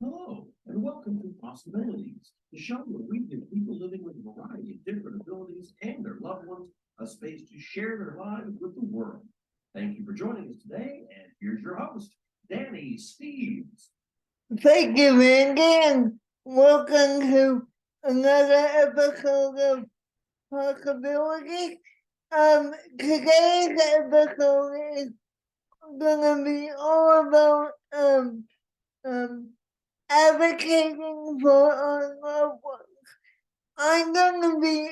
Hello, and welcome to Possibilities, the show where we give people living with a variety of different abilities and their loved ones a space to share their lives with the world. Thank you for joining us today, and here's your host, Danny Steeves. Thank you, Randy, welcome to another episode of Possibility. Today's episode is gonna be all about um advocating for our loved ones. I'm gonna be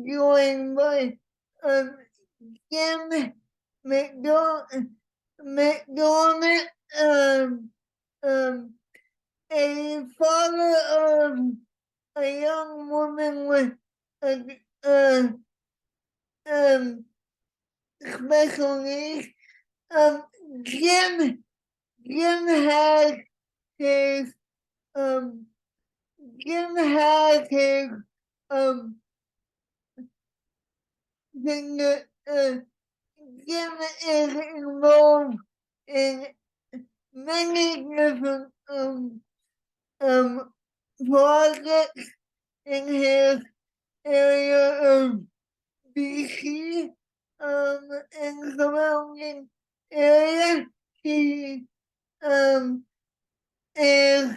joined by um Jim McDermott, um a father of a young woman with a um, special needs. Um, Jim, Jim has his um, Jim has his um, thing that, Jim is involved in many different um projects in his area of BC, and surrounding area. He um is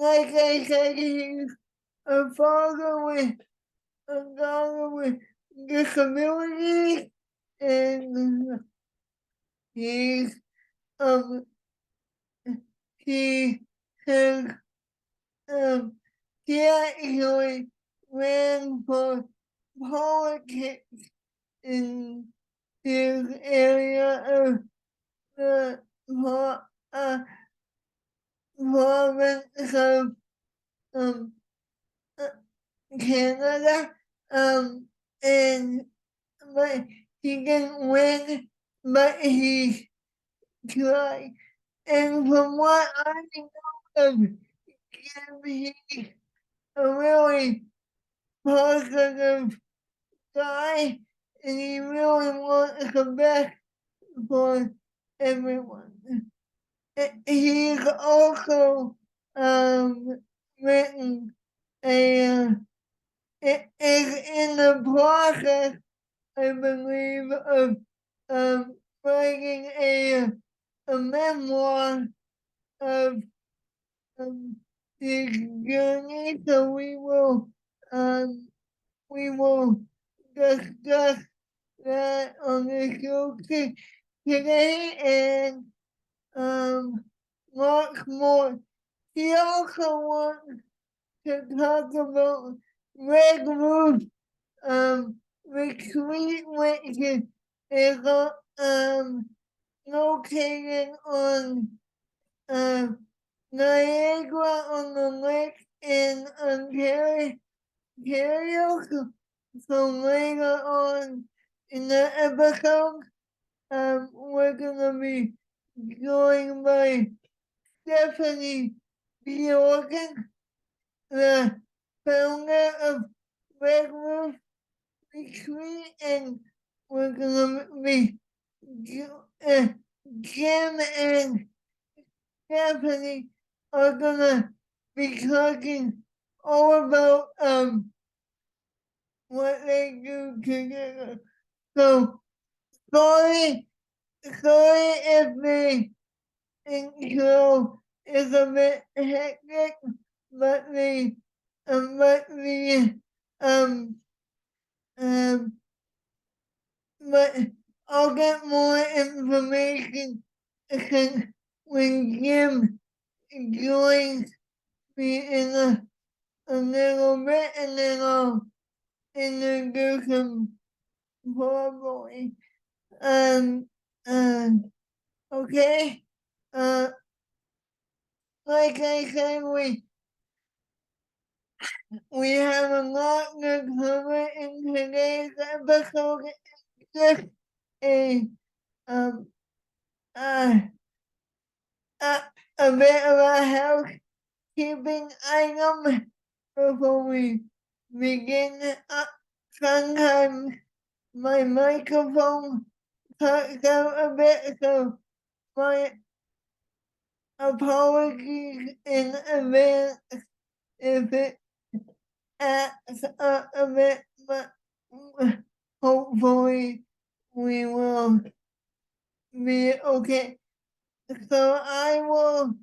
like I said, he's a father with a daughter with disabilities, and he's um he has um he actually ran for politics in his area of the uh, province of um, uh, Canada, and but he didn't win, but he tried. And from what I know of him, he's a really positive guy, and he really wants the best for everyone. He's also written a it is in the process, I believe, of writing a memoir of um, his journey. So we will discuss that on the show today, and lots more. He also wants to talk about Red Roof retreat, which is located on um Niagara on the Lake in Ontario. So later on in the episode, we're gonna be joined by Steffanie Bjorgan, the founder of Red Roof Retreat, and we're gonna be uh, Jim and Stephanie are gonna be talking all about what they do together. So sorry if the intro is a bit hectic, but the um um but I'll get more information when Jim joins me in a little bit, and then I'll introduce him formally. Um, uh, okay. Uh, like I said, we have a lot to cover in today's episode. Just a um uh, a, a bit of a housekeeping item before we begin. Sometimes my microphone cuts out a bit, so my apologies in advance if it acts a bit, but hopefully we will be okay. So I will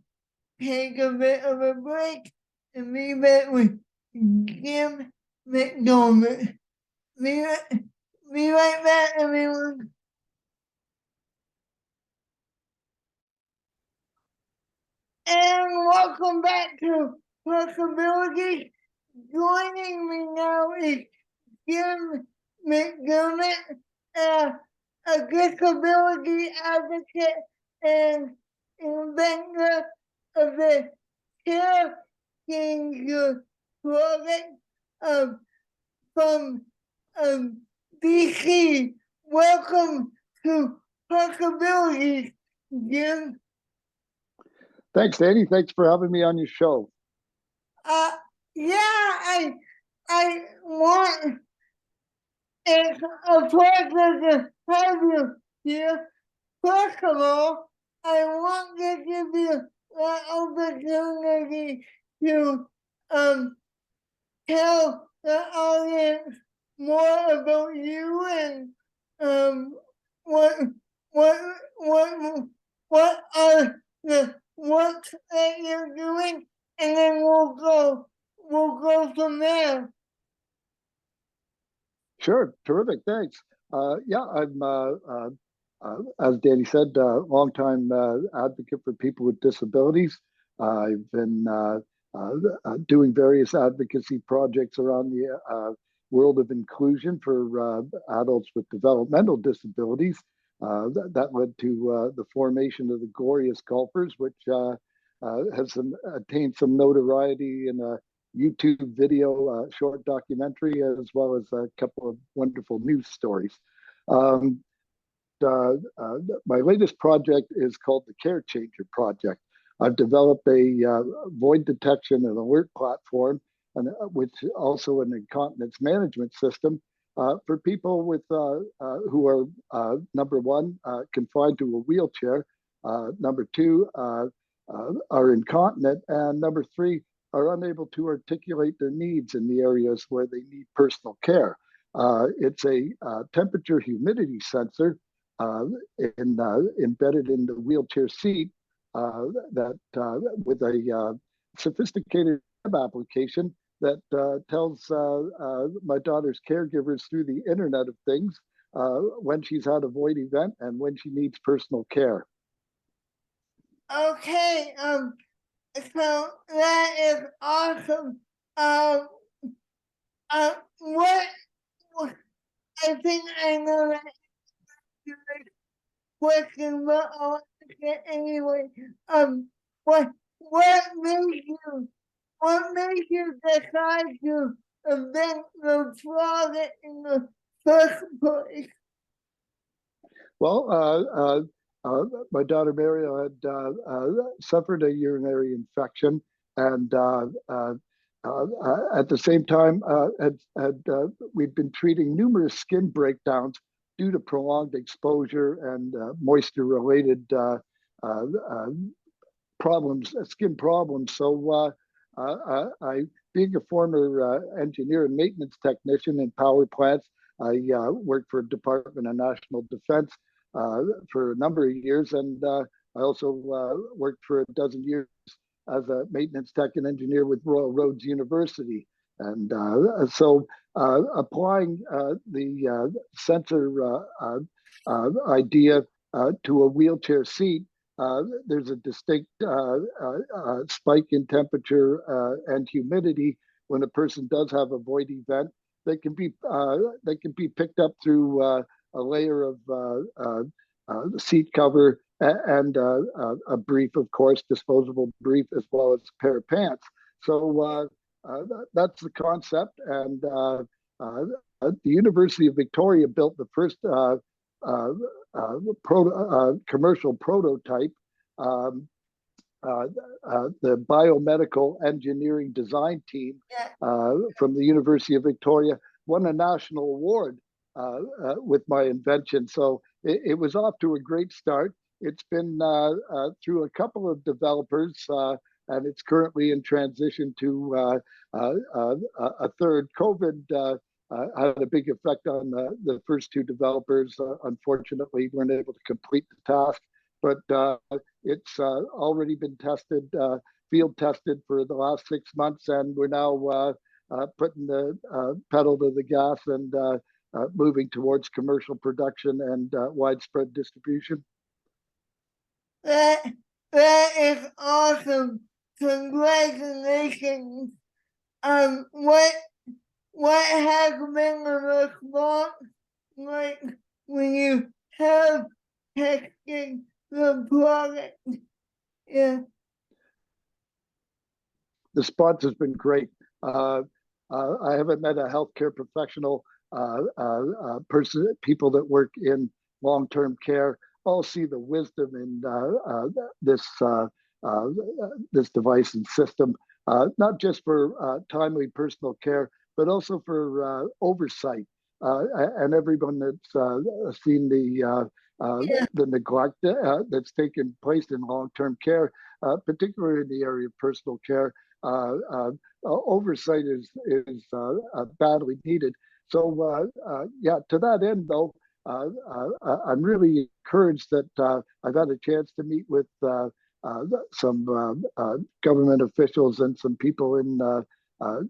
take a bit of a break and be back with Jim McDermott. Be right, be right back, everyone. And welcome back to Possibilities. Joining me now is Jim McDermott, uh, a disability advocate and inventor of the Caregivers project from DC. Welcome to Possibilities, Jim. Thanks, Danny. Thanks for having me on your show. Uh, yeah, I want, it's a pleasure to have you here. First of all, I want to give you the opportunity to tell the audience more about you and what what what what are the works that you're doing, and then we'll go from there. Sure, terrific. Thanks. Yeah, I'm, as Danny said, longtime advocate for people with disabilities. I've been doing various advocacy projects around the world of inclusion for adults with developmental disabilities. That led to the formation of the Glorious Golfers, which has attained some notoriety in a YouTube video, short documentary, as well as a couple of wonderful news stories. Um, my latest project is called the Care Changer Project. I've developed a void detection and alert platform, and which also an incontinence management system for people with who are number one, confined to a wheelchair, number two, are incontinent, and number three, are unable to articulate their needs in the areas where they need personal care. It's a temperature humidity sensor embedded in the wheelchair seat that with a sophisticated web application that tells my daughter's caregivers through the Internet of Things when she's had a void event and when she needs personal care. Okay, so that is awesome. Um, what I think I know that question, but I'll ask it anyway. What what made you decide to invent the product in the first place? Well, my daughter Mariel had suffered a urinary infection, and at the same time, we'd been treating numerous skin breakdowns due to prolonged exposure and moisture-related problems, skin problems. So, being a former engineer and maintenance technician in power plants, I worked for Department of National Defense for a number of years, and I also worked for a dozen years as a maintenance tech and engineer with Royal Roads University. And so applying the sensor idea to a wheelchair seat, there's a distinct spike in temperature and humidity when a person does have a void event. They can be picked up through a layer of the seat cover and a brief, of course, disposable brief, as well as a pair of pants. So that's the concept. And the University of Victoria built the first commercial prototype. The biomedical engineering design team from the University of Victoria won a national award with my invention. So it was off to a great start. it's been through a couple of developers, and it's currently in transition to a third. COVID had a big effect on the first two developers. Unfortunately, weren't able to complete the task, but it's already been tested, field tested for the last 6 months, and we're now putting the pedal to the gas and moving towards commercial production and widespread distribution. That that is awesome. Congratulations. What has been the response like when you have tested the product? Yeah. The response has been great. I haven't met a healthcare professional, people that work in long-term care, all see the wisdom in this device and system, not just for timely personal care, but also for oversight. And everyone that's seen the neglect that's taken place in long-term care, particularly in the area of personal care, oversight is badly needed. So yeah, to that end, though, I'm really encouraged that I've had a chance to meet with some government officials and some people in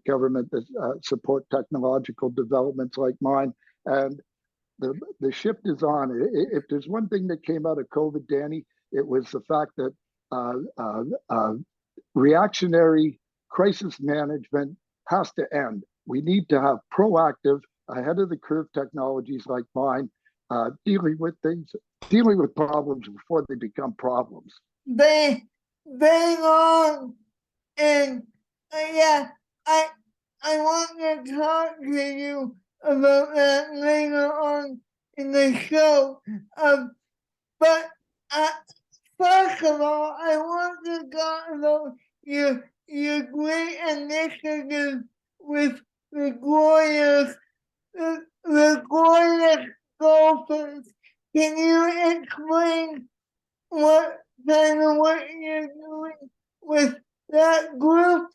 government that support technological developments like mine. And the shift is on. If there's one thing that came out of COVID, Danny, it was the fact that reactionary crisis management has to end. We need to have proactive, ahead of the curve technologies like mine, dealing with problems before they become problems. Bang on. And yeah, I want to talk to you about that later on in the show. But first of all, I want to talk about your great initiative with the glorious golfers. Can you explain what kind of work you're doing with that group?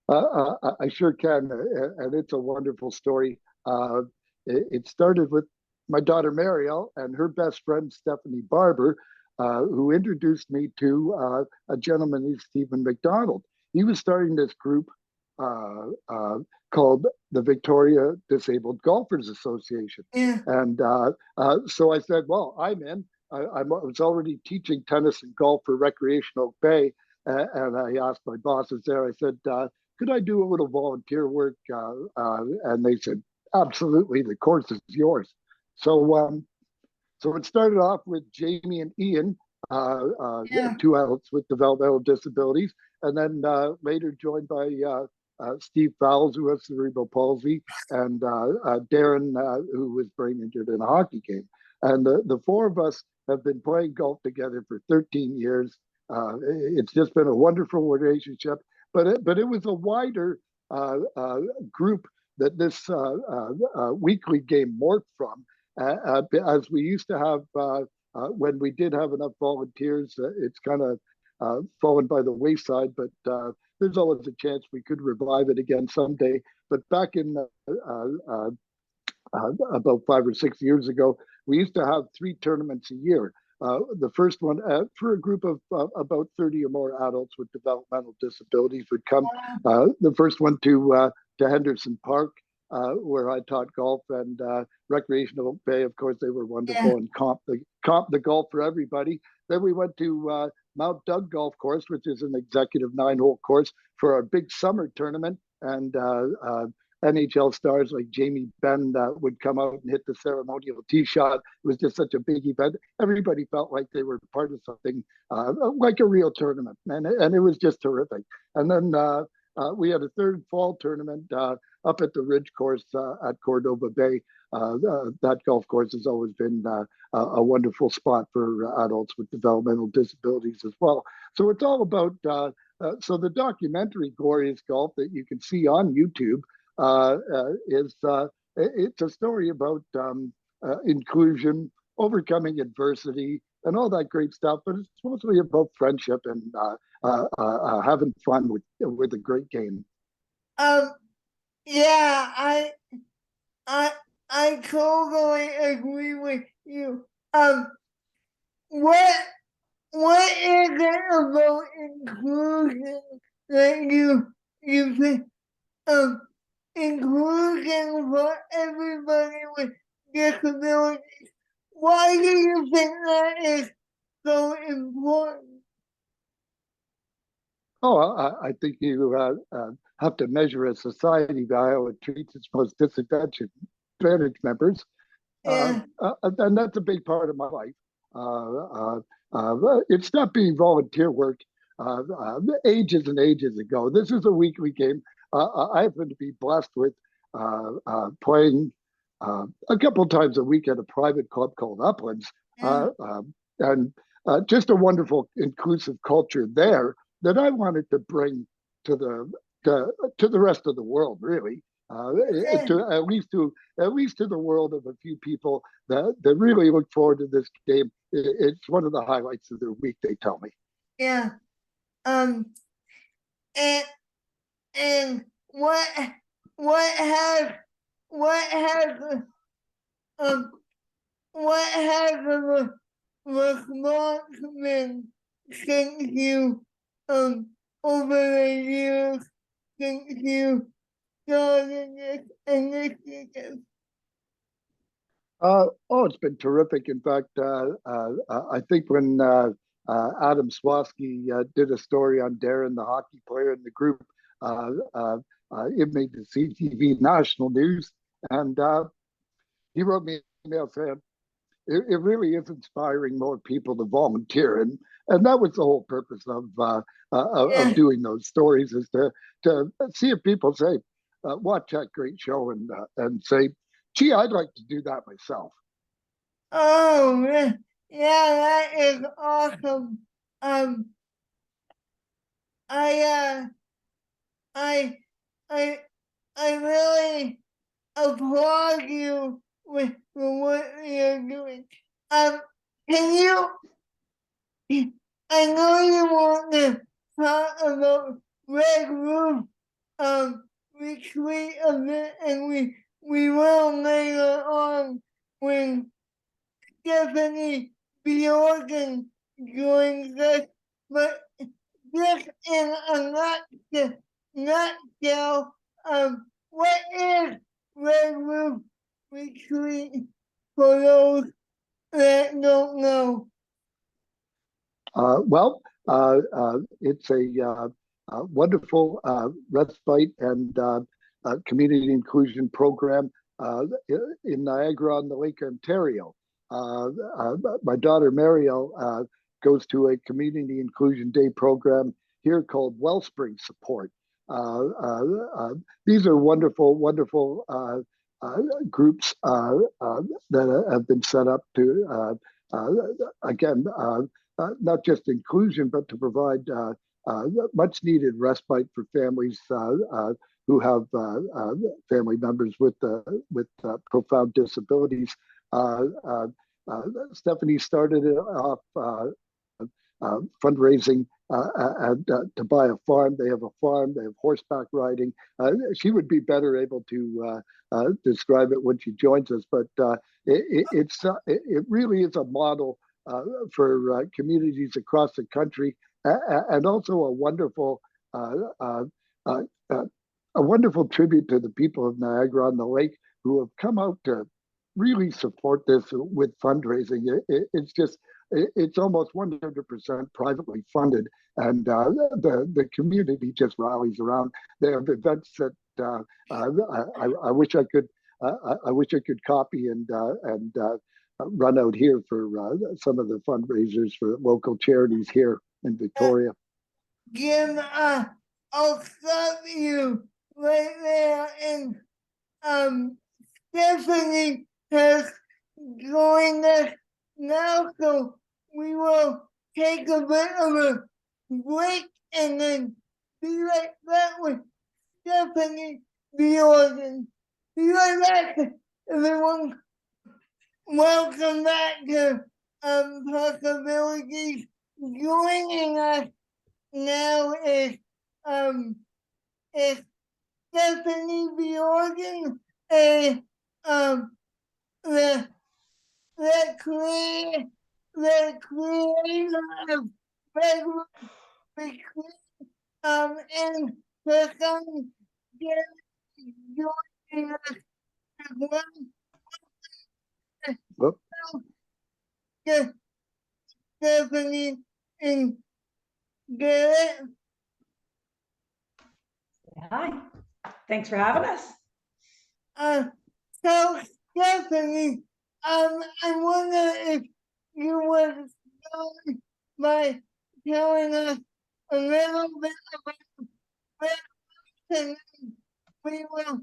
I sure can, and it's a wonderful story. It started with my daughter Mariel and her best friend Steffanie Barber, who introduced me to a gentleman named Stephen McDonald. He was starting this group called the Victoria Disabled Golfers Association. Yeah. And so I said, well, I'm in. I was already teaching tennis and golf for Recreational Bay. And I asked my bosses there, I said, could I do a little volunteer work? And they said, absolutely, the course is yours. So it started off with Jamie and Ian, two adults with developmental disabilities, and then later joined by Steve Fowles, who has cerebral palsy, and Darren, who was brain injured in a hockey game. And the four of us have been playing golf together for 13 years. It's just been a wonderful relationship, but it was a wider group that this weekly game morphed from, as we used to have when we did have enough volunteers. It's kind of fallen by the wayside, but there's always a chance we could revive it again someday. But back in about 5 or 6 years ago, we used to have 3 tournaments a year. The first one for a group of about 30 or more adults with developmental disabilities would come. The first one to Henderson Park, where I taught golf, and Recreational Bay, of course, they were wonderful, and comp the golf for everybody. Then we went to Mount Doug Golf Course, which is an executive 9-hole course, for our big summer tournament. And NHL stars like Jamie Benn would come out and hit the ceremonial tee shot. It was just such a big event. Everybody felt like they were part of something like a real tournament, and it was just terrific. And then we had a third fall tournament up at the Ridge Course at Cordova Bay. That golf course has always been a wonderful spot for adults with developmental disabilities as well. So it's all about, so the documentary Glorious Golf that you can see on YouTube it's a story about inclusion, overcoming adversity and all that great stuff. But it's mostly about friendship and having fun with a great game. Um, yeah, I, I totally agree with you. What, what is it about inclusion that you think, inclusion for everybody with disabilities? Why do you think that is so important? Oh, I think you have to measure a society by how it treats its most disadvantaged members. Yeah, And that's a big part of my life. It's not being volunteer work. Ages and ages ago, this is a weekly game. I happen to be blessed with playing a couple times a week at a private club called Uplands, yeah, and just a wonderful inclusive culture there that I wanted to bring to the rest of the world, really. yeah, To at least to the world of a few people that really look forward to this game. It's one of the highlights of their week, they tell me. yeah. Um, and and what has what has um what has the response been since you over the years since you started this initiative? Oh, it's been terrific. In fact, I think when Adam Swasky did a story on Darren, the hockey player in the group, uh, uh, it made the CTV national news, and he wrote me an email saying it really is inspiring more people to volunteer, and that was the whole purpose of Yeah. doing those stories, is to see if people say, watch that great show and say, gee, I'd like to do that myself. Oh, yeah, yeah, that is awesome. Um, I, I, I, I really applaud you with for what you're doing. Can I know you want to talk about Red Roof, retreat event, and we will later on when Steffanie Bjorgan joins us, but just in a nutshell, what is Red Roof Retreat for those that don't know? Well, it's a wonderful respite and community inclusion program in Niagara on the Lake, Ontario. Uh, my daughter Mariel goes to a community inclusion day program here called Wellspring Support. Uh, uh, uh, these are wonderful, wonderful groups that have been set up to, again, not just inclusion, but to provide much needed respite for families who have family members with profound disabilities. Uh, uh, Steffanie started it off fundraising and to buy a farm. They have a farm. They have horseback riding. She would be better able to describe it when she joins us. But it really is a model for communities across the country, and also uh, uh, uh, a wonderful tribute to the people of Niagara on the Lake who have come out to really support this with fundraising. It's just it's almost 100% privately funded, and the community just rallies around. They have events that I wish I could. I wish I could copy and run out here for some of the fundraisers for local charities here in Victoria. Jim, I'll stop you right there. And um, Steffanie has joined us now, so we will take a bit of a break and then be right back with Steffanie Bjorgan. Be right back, everyone. welcome back to Possibilities. Joining us now is Steffanie Bjorgan, a the creator of Red Roof Retreat, and her son Garrett joining us as well. Whoop. So, Steffanie and Garrett. Hi, thanks for having us. So Steffanie, I wonder if you would start by telling us a little bit about Red Roof, and we will.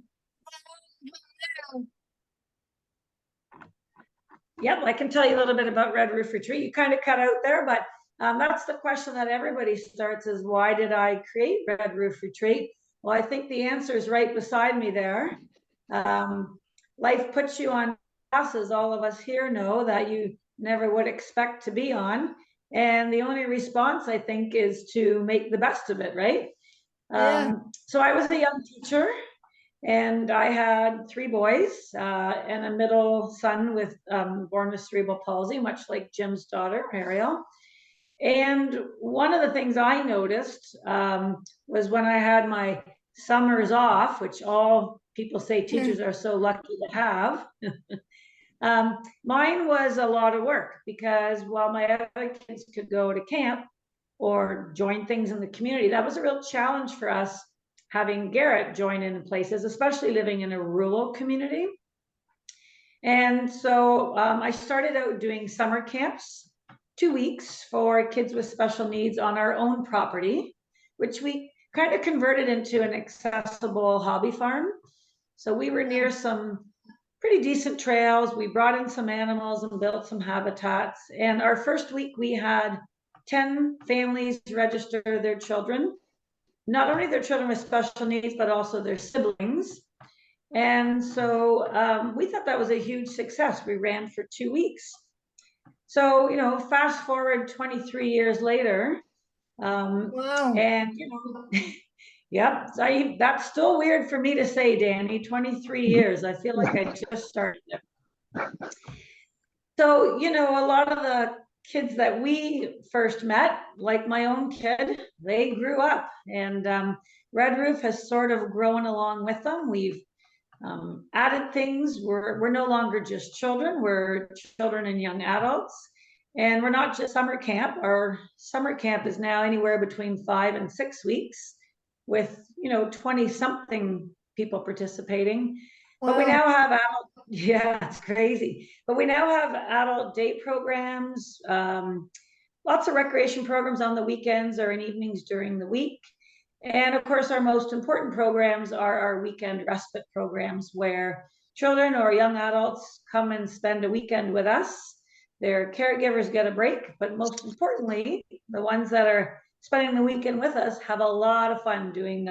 Yep, I can tell you a little bit about Red Roof Retreat. You kind of cut out there, but that's the question that everybody starts is, why did I create Red Roof Retreat? Well, I think the answer is right beside me there. Life puts you on classes, all of us here know, that you never would expect to be on. And the only response, I think, is to make the best of it, right? Yeah. So I was a young teacher, and I had 3 boys and a middle son with born with cerebral palsy, much like Jim's daughter, Mariel. And one of the things I noticed was when I had my summers off, which all people say teachers are so lucky to have, mine was a lot of work, because while my other kids could go to camp or join things in the community, that was a real challenge for us, having Garrett join in places, especially living in a rural community. And so I started out doing summer camps, 2 weeks for kids with special needs on our own property, which we kind of converted into an accessible hobby farm. So we were near some pretty decent trails. We brought in some animals and built some habitats. And our first week, we had 10 families register their children, not only their children with special needs, but also their siblings. And so we thought that was a huge success. We ran for 2 weeks. So, you know, fast forward 23 years later. Wow. And, you know, yep, that's still weird for me to say, Danny, 23 years. I feel like I just started it. So, you know, a lot of the kids that we first met, like my own kid, they grew up, and Red Roof has sort of grown along with them. We've added things. We're no longer just children, we're children and young adults. And we're not just summer camp. Our summer camp is now anywhere between 5 and 6 weeks, with, you know, 20 something people participating. But we now have adult, yeah, it's crazy. But we now have adult day programs, lots of recreation programs on the weekends or in evenings during the week. And of course, our most important programs are our weekend respite programs, where children or young adults come and spend a weekend with us. Their caregivers get a break, but most importantly, the ones that are spending the weekend with us have a lot of fun doing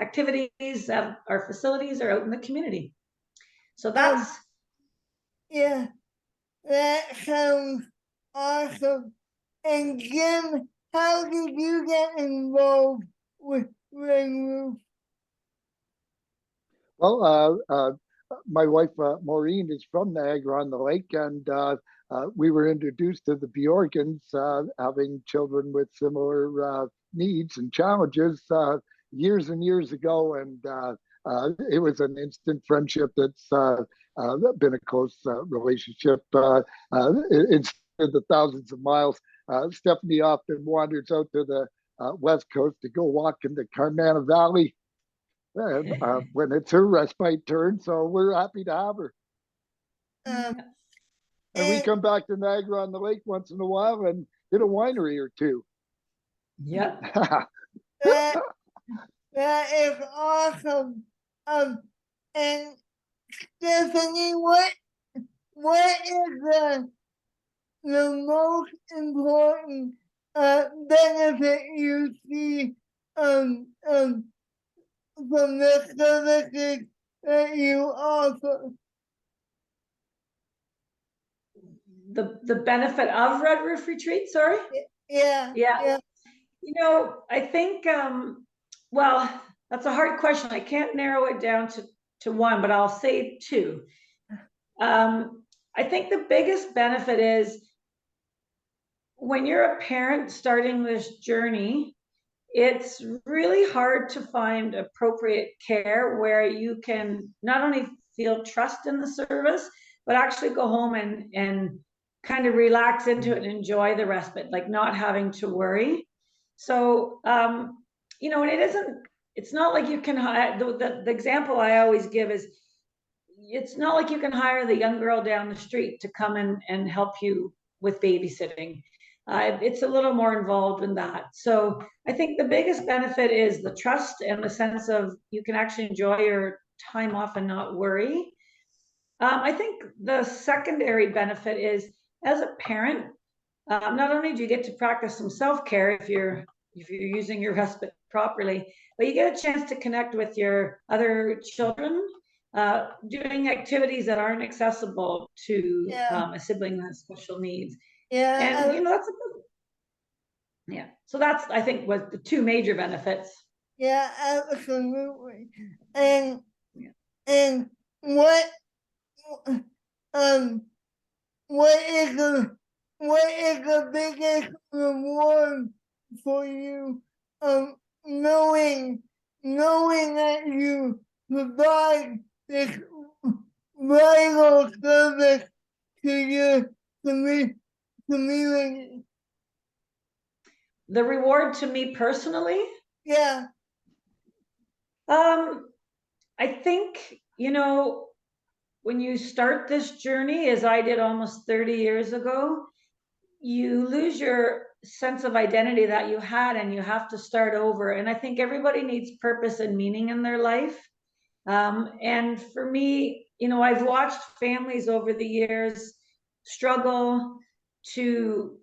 activities at our facilities or out in the community. So that's... Yeah, that sounds awesome. And Jim, how did you get involved with Red Roof? Well, my wife Maureen is from Niagara-on-the-Lake, and we were introduced to the Bjorgans, having children with similar needs and challenges years and years ago, and it was an instant friendship that's been a close relationship. Instead of the thousands of miles, Steffanie often wanders out to the West Coast to go walk in the Carmana Valley when it's her respite turn, so we're happy to have her. And we come back to Niagara-on-the-Lake once in a while and hit a winery or two. Yep. That is awesome. And Steffanie, what is the most important benefit you see from the services that you offer? the benefit of Red Roof Retreat, sorry? Yeah. Yeah. You know, I think, well, that's a hard question. I can't narrow it down to one, but I'll say two. I think the biggest benefit is when you're a parent starting this journey, it's really hard to find appropriate care where you can not only feel trust in the service, but actually go home and kind of relax into it and enjoy the respite, like not having to worry. So, you know, and it's not like you can hire, the example I always give is, it's not like you can hire the young girl down the street to come in and help you with babysitting. It's a little more involved in that. So I think the biggest benefit is the trust and the sense of you can actually enjoy your time off and not worry. I think the secondary benefit is, as a parent, not only do you get to practice some self-care if you're using your respite properly, but you get a chance to connect with your other children, doing activities that aren't accessible to a sibling that has special needs. And you know, that's so that's, I think, was the two major benefits. Yeah, absolutely. And what is the biggest reward for you, knowing that you provide this vital service to your community? The reward to me personally? Yeah. I think, you know, when you start this journey, as I did almost 30 years ago, you lose your sense of identity that you had and you have to start over. And I think everybody needs purpose and meaning in their life. And for me, you know, I've watched families over the years struggle to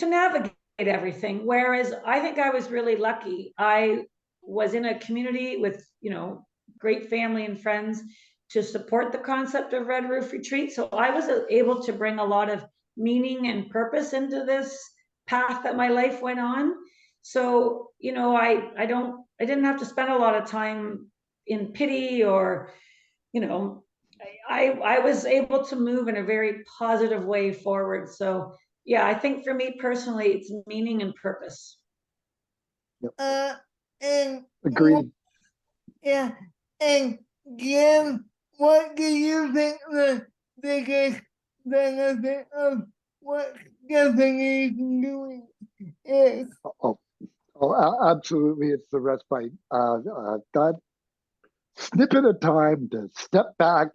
navigate everything. Whereas I think I was really lucky. I was in a community with, you know, great family and friends to support the concept of Red Roof Retreat. So I was able to bring a lot of meaning and purpose into this path that my life went on. So, you know, I didn't have to spend a lot of time in pity or, you know, I was able to move in a very positive way forward. So yeah, I think for me personally, it's meaning and purpose. And Agreed. yeah, and Jim, what do you think the biggest benefit of what Steffanie is doing is? Absolutely. It's the respite. That snippet of time to step back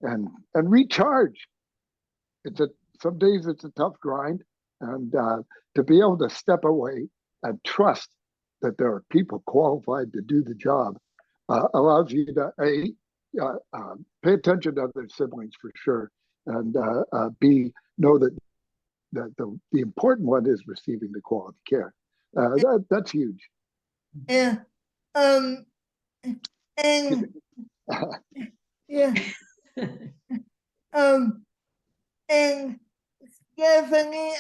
and recharge. Some days it's a tough grind, and to be able to step away and trust that there are people qualified to do the job allows you to pay attention to other siblings for sure, and know that the important one is receiving the quality care. That's huge. Yeah. And yeah. And Steffanie,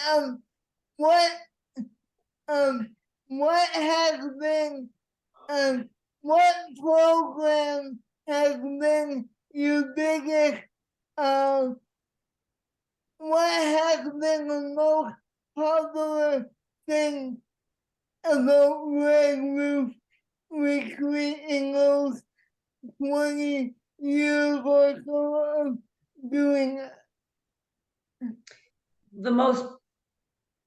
what has been, what program has been your biggest, what has been the most popular thing about Red Roof Retreat in those 20 years or so of doing it? The most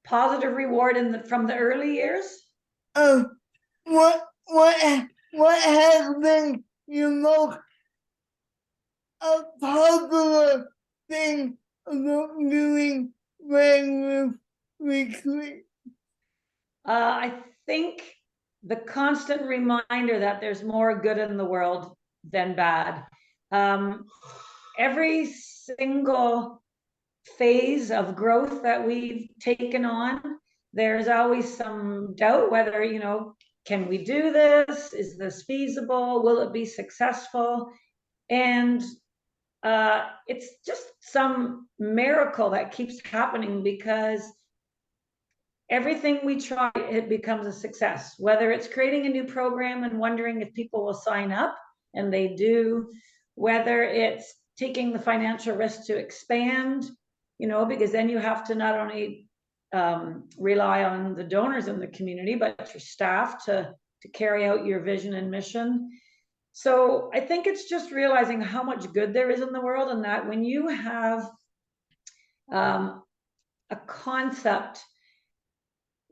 positive reward from the early years? What has been your most popular thing about doing Red Roof Retreat? I think the constant reminder that there's more good in the world than bad. Every single phase of growth that we've taken on, there's always some doubt whether, you know, can we do this? Is this feasible? Will it be successful? And it's just some miracle that keeps happening, because everything we try, it becomes a success. Whether it's creating a new program and wondering if people will sign up, and they do, whether it's taking the financial risk to expand, because then you have to not only rely on the donors in the community, but your staff to carry out your vision and mission. So I think it's just realizing how much good there is in the world, and that when you have a concept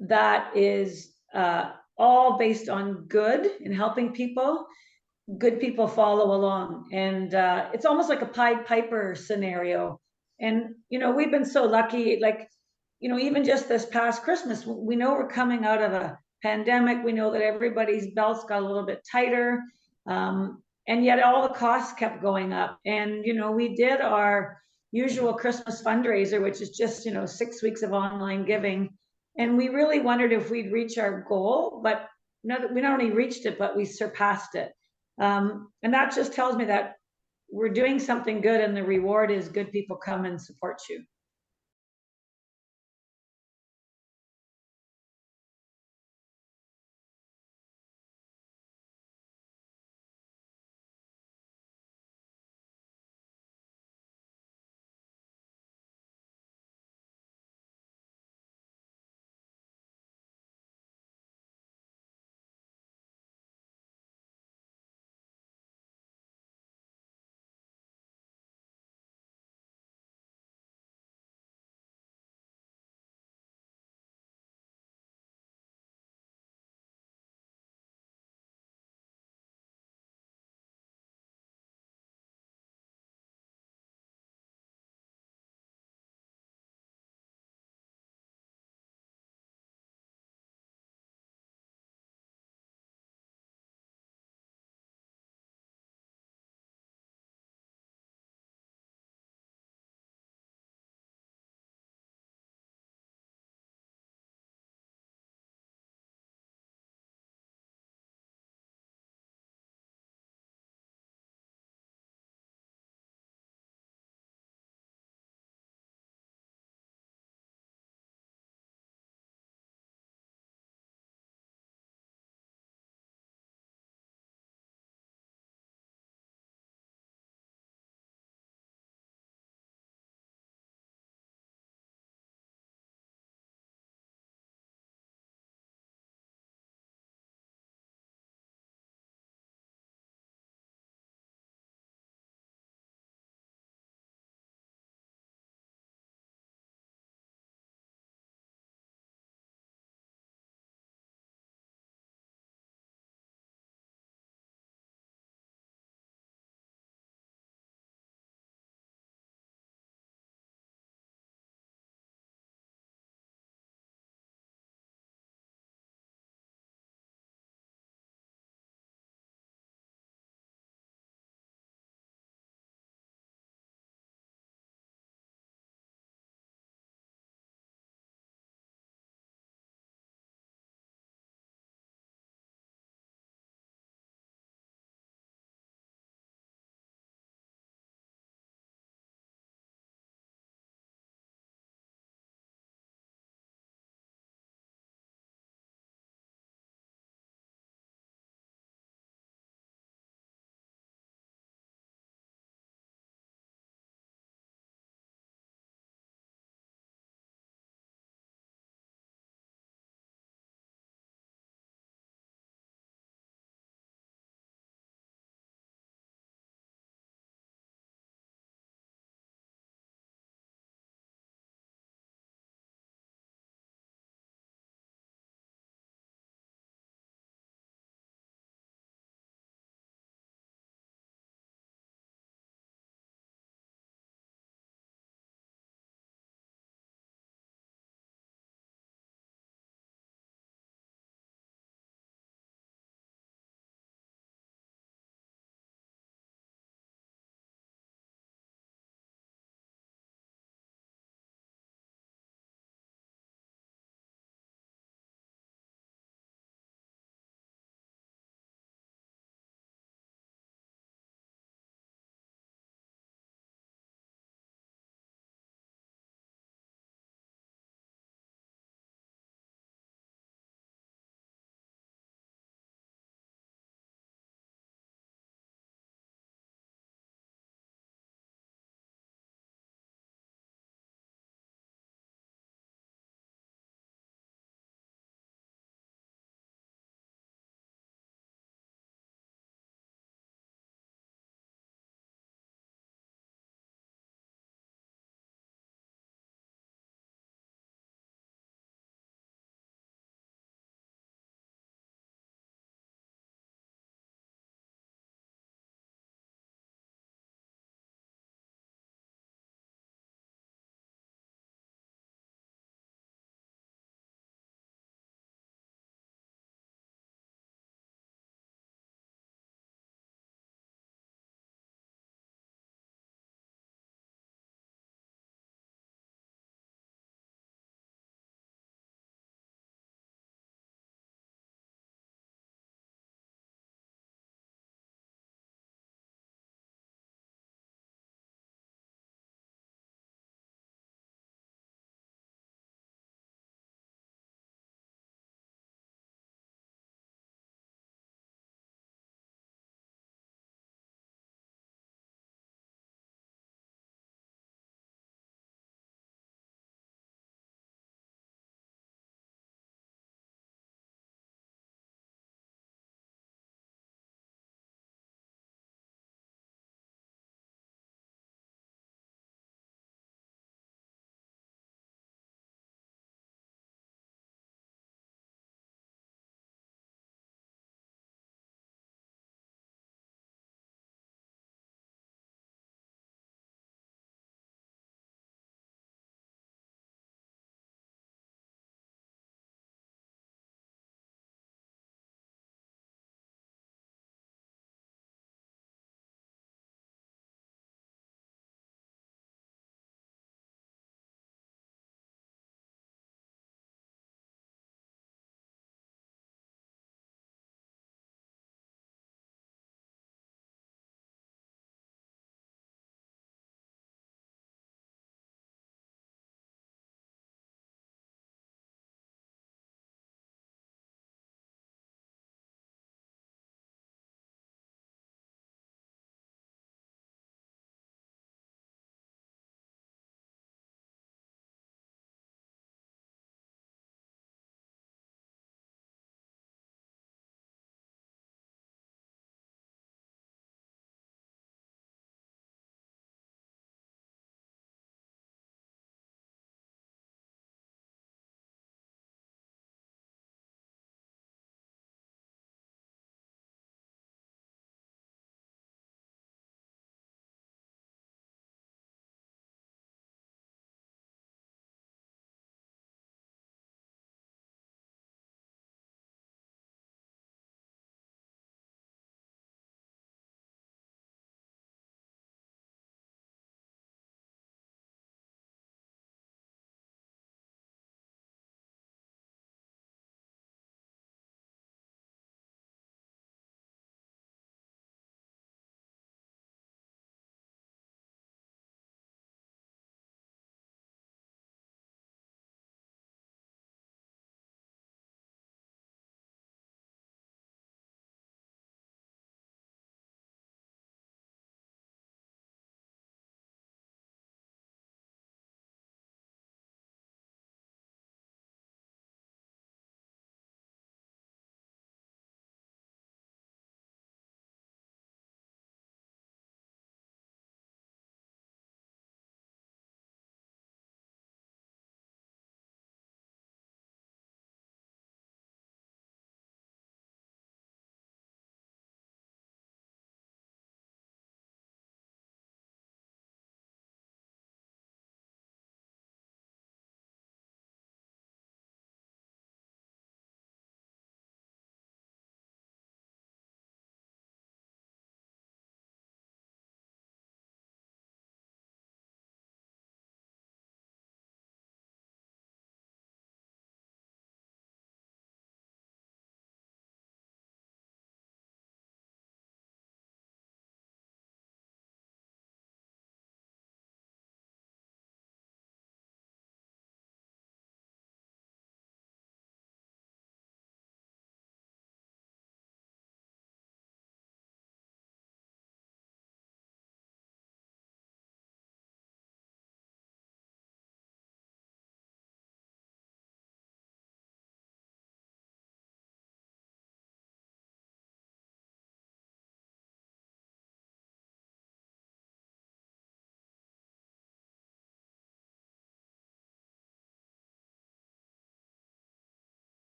that is all based on good and helping people, good people follow along. And it's almost like a Pied Piper scenario. And, we've been so lucky, like, even just this past Christmas, we know we're coming out of a pandemic. We know that everybody's belts got a little bit tighter. And yet all the costs kept going up. And, we did our usual Christmas fundraiser, which is just, 6 weeks of online giving. And we really wondered if we'd reach our goal, but we not only reached it, but we surpassed it. And that just tells me that we're doing something good, and the reward is good people come and support you.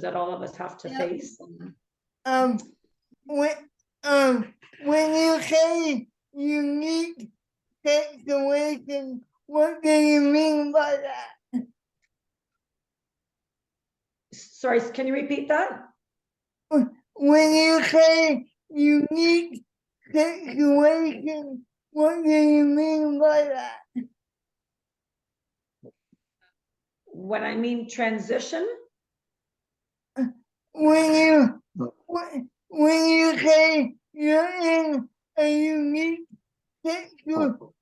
that all of us have to Yeah. face. Um, when, when you say unique situation, what do you mean by that? Sorry, can you repeat that? When you say unique situation, what do you mean by that? When I mean transition, When you No. when you say you're in a unique situation,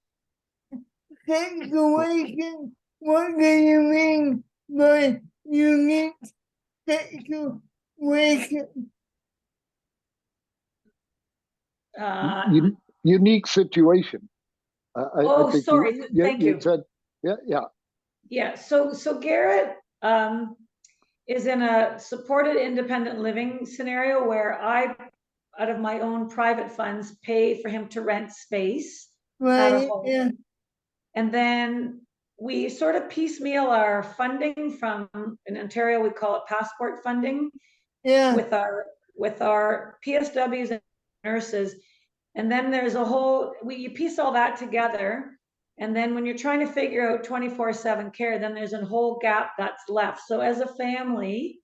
what do you mean by unique situation? Unique situation. I think sorry, thank you. said, yeah. Yeah, so Garrett is in a supported independent living scenario where I, out of my own private funds, pay for him to rent space at a Right, home. yeah, And then we sort of piecemeal our funding from, in Ontario, we call it passport funding, yeah, with our PSWs and nurses. And then there's a whole, you piece all that together. And then when you're trying to figure out 24/7 care, then there's a whole gap that's left. So as a family,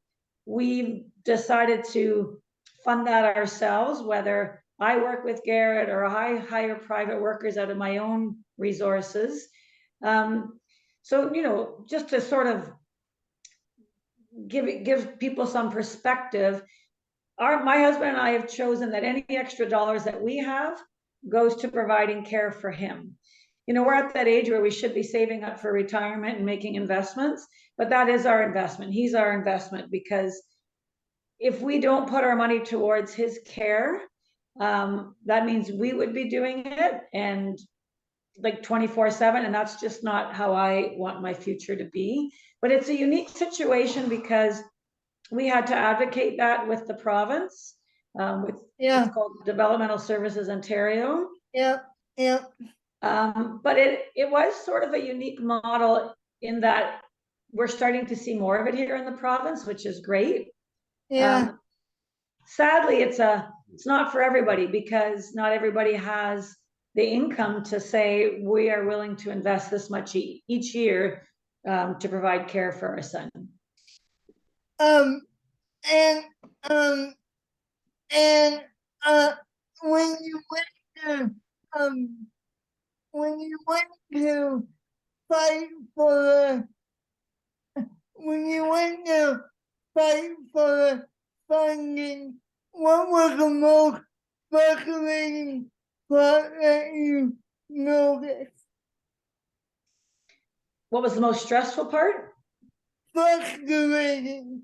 we've decided to fund that ourselves, whether I work with Garrett or I hire private workers out of my own resources. So, you know, just to sort of give people some perspective, my husband and I have chosen that any extra dollars that we have goes to providing care for him. You know, we're at that age where we should be saving up for retirement and making investments, but that is our investment. He's our investment, because if we don't put our money towards his care, that means we would be doing it and like 24/7, and that's just not how I want my future to be. But it's a unique situation because we had to advocate that with the province, with yeah, it's called Developmental Services Ontario. yeah, yeah, But it was sort of a unique model in that we're starting to see more of it here in the province, which is great. yeah, Sadly, it's not for everybody, because not everybody has the income to say we are willing to invest this much each year to provide care for our son. um, and um, and when you went to when you went to fight for when you went to fight for funding, what was the most frustrating part that you noticed? What was the most stressful part? Frustrating.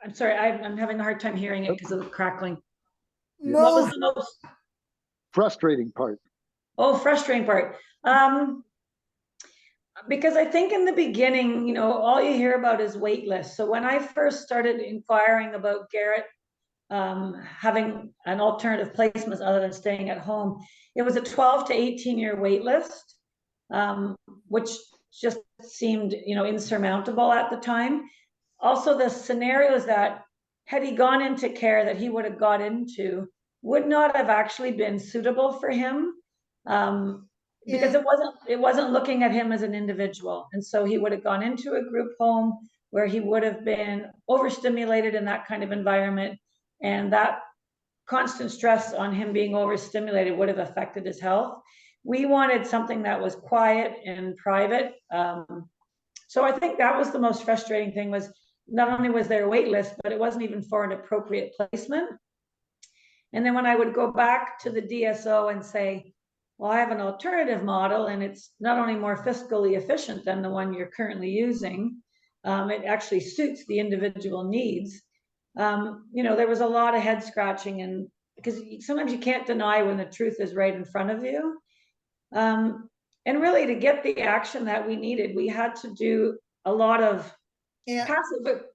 I'm sorry, I'm having a hard time hearing it because of the crackling. Yeah. What was Most the most Frustrating part. frustrating part? Because I think in the beginning, you know, all you hear about is wait lists. So when I first started inquiring about Garrett having an alternative placement other than staying at home, it was a 12 to 18-year wait list, which just seemed, you know, insurmountable at the time. Also, the scenarios that had he gone into care that he would have got into would not have actually been suitable for him, because it wasn't looking at him as an individual. And so he would have gone into a group home where he would have been overstimulated in that kind of environment, and that constant stress on him being overstimulated would have affected his health. We wanted something that was quiet and private. So I think that was the most frustrating thing, was not only was there a wait list, but it wasn't even for an appropriate placement. And then when I would go back to the DSO and say, well, I have an alternative model and it's not only more fiscally efficient than the one you're currently using, it actually suits the individual needs. You know, there was a lot of head scratching, and because sometimes you can't deny when the truth is right in front of you. And really, to get the action that we needed, we had to do a lot of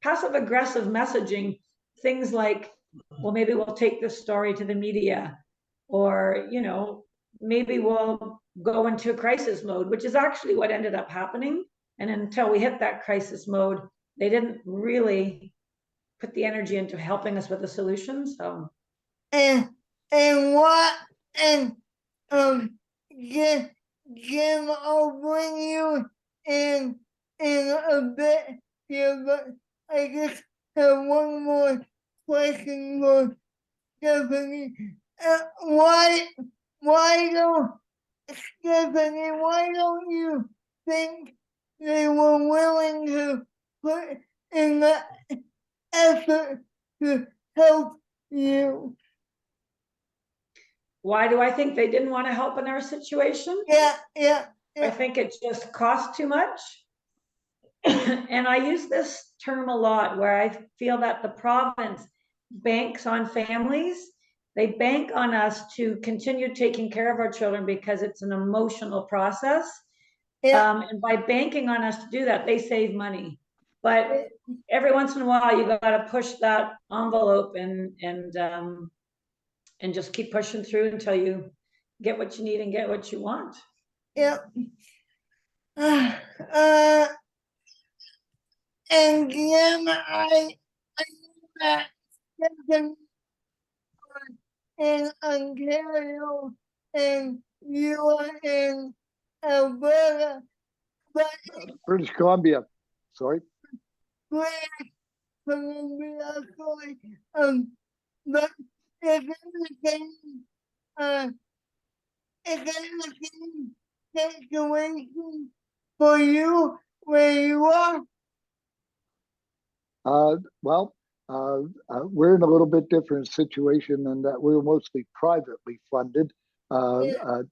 passive aggressive messaging, things like, well, maybe we'll take this story to the media, or, you know, maybe we'll go into a crisis mode, which is actually what ended up happening. And until we hit that crisis mode, they didn't really put the energy into helping us with the solution. So, and what, and Jim, I'll bring you in a bit here, but I just have one more question for Steffanie. Why don't, Steffanie, why don't you think they were willing to put in the effort to help you? why do I think they didn't want to help in our situation? Yeah. I think it just cost too much. And I use this term a lot, where I feel that the province banks on families. They bank on us to continue taking care of our children because it's an emotional process. And by banking on us to do that, they save money. But every once in a while, you got to push that envelope and just keep pushing through until you get what you need and get what you want. Yeah. And Jim, I know in Ontario and you are in Alberta, but British Columbia, sorry. British Columbia, sorry. But is it the same, is it the same situation for you where you are? Well, we're in a little bit different situation in that we're mostly privately funded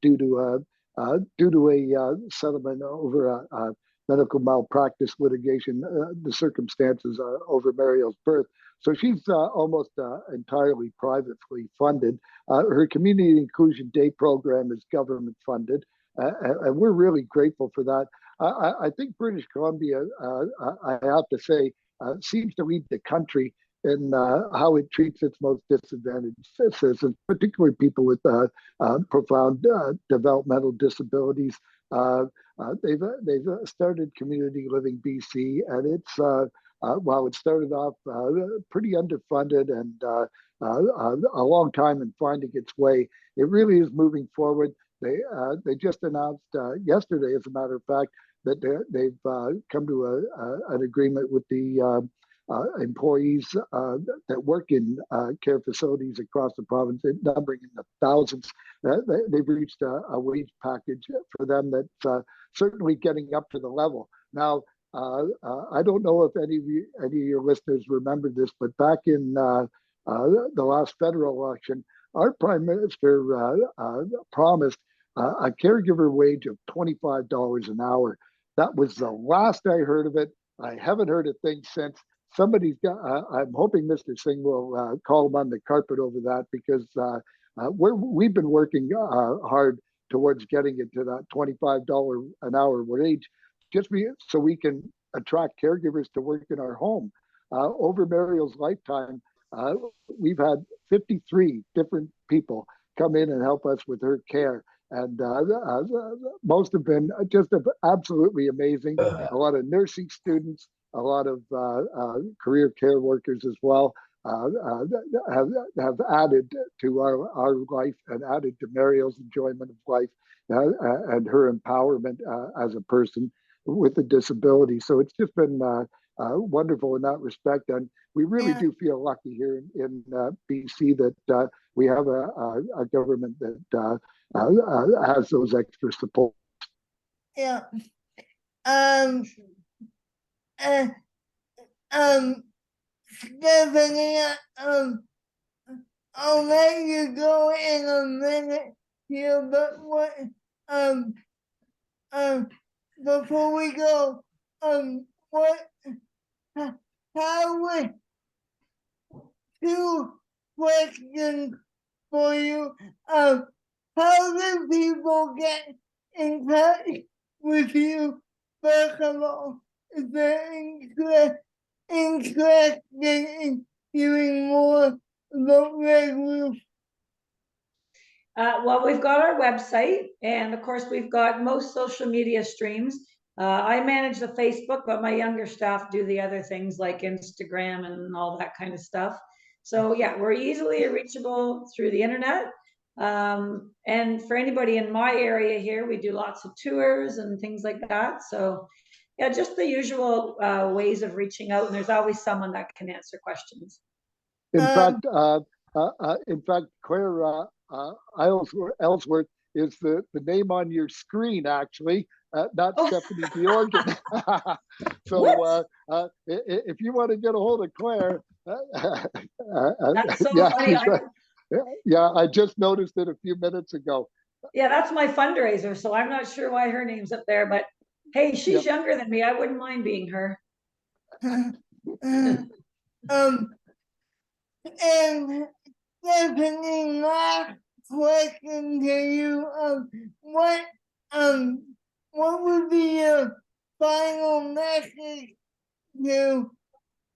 due to a settlement over a medical malpractice litigation, the circumstances over Mariel's birth. So she's almost entirely privately funded. Her community inclusion day program is government funded, and we're really grateful for that. I think British Columbia, I have to say, seems to lead the country in how it treats its most disadvantaged citizens, particularly people with profound developmental disabilities. They've started Community Living BC, and it's while it started off pretty underfunded and a long time in finding its way, it really is moving forward. They just announced yesterday, as a matter of fact, that they've come to an agreement with the employees that work in care facilities across the province, numbering in the thousands. They've reached a wage package for them that's certainly getting up to the level. Now, I don't know if any of your listeners remember this, but back in the last federal election, our Prime Minister promised a caregiver wage of $25 an hour. That was the last I heard of it. I haven't heard a thing since. Somebody's got. I'm hoping Mr. Singh will call him on the carpet over that, because we've been working hard towards getting it to that $25 an hour wage, just so we can attract caregivers to work in our home. Over Mariel's lifetime, we've had 53 different people come in and help us with her care. And most have been just absolutely amazing. A lot of nursing students, a lot of career care workers as well have added to our life and added to Mariel's enjoyment of life and her empowerment as a person with a disability. So it's just been wonderful in that respect. And we really do feel lucky here in BC that we have a government that has those extra support. Yeah. Steffanie, I'll let you go in a minute here, but before we go, how would, two questions for you, how do people get in touch with you? First of all, is there interested in hearing more about Red Roof? Well, we've got our website, and of course, we've got most social media streams. I manage the Facebook, but my younger staff do the other things like Instagram and all that kind of stuff. So yeah, we're easily reachable through the internet. And for anybody in my area here, we do lots of tours and things like that. So yeah, just the usual ways of reaching out, and there's always someone that can answer questions. In Um, fact, Claire Ellsworth is the name on your screen, actually, not Oh. Steffanie Bjorgan. So if you want to get a hold of Claire, That's so yeah, funny. she's right. Yeah, I just noticed it a few minutes ago. Yeah, that's my fundraiser, so I'm not sure why her name's up there, but hey, she's younger than me. I wouldn't mind being her. and Stephanie, last question to you, what would be your final message to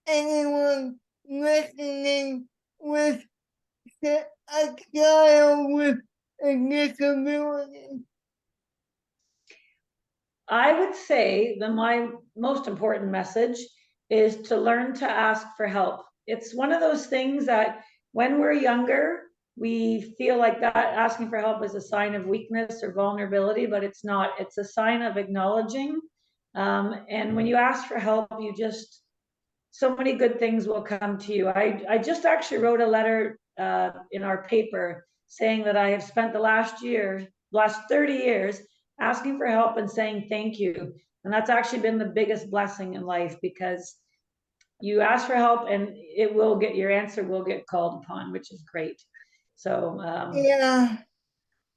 anyone listening with a child with a disability? I would say that my most important message is to learn to ask for help. It's one of those things that when we're younger, we feel like that asking for help is a sign of weakness or vulnerability, but it's not. It's a sign of acknowledging. And when you ask for help, you just, so many good things will come to you. I just actually wrote a letter in our paper saying that I have spent the last 30 years asking for help and saying thank you. And that's actually been the biggest blessing in life, because you ask for help and your answer will get called upon, which is great. So, Yeah.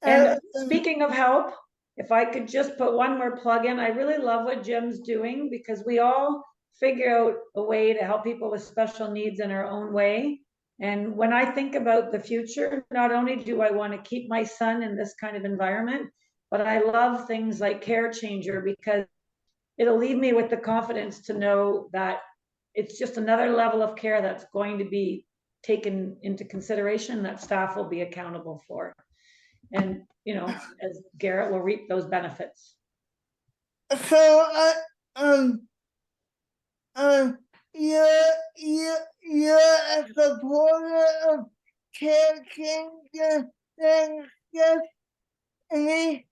and speaking of help, if I could just put one more plug in, I really love what Jim's doing, because we all figure out a way to help people with special needs in our own way. And when I think about the future, not only do I want to keep my son in this kind of environment, but I love things like Care Changer, because it'll leave me with the confidence to know that it's just another level of care that's going to be taken into consideration, that staff will be accountable for. And, as Garrett will reap those benefits. So, you're a supporter of Care Changer, and just any.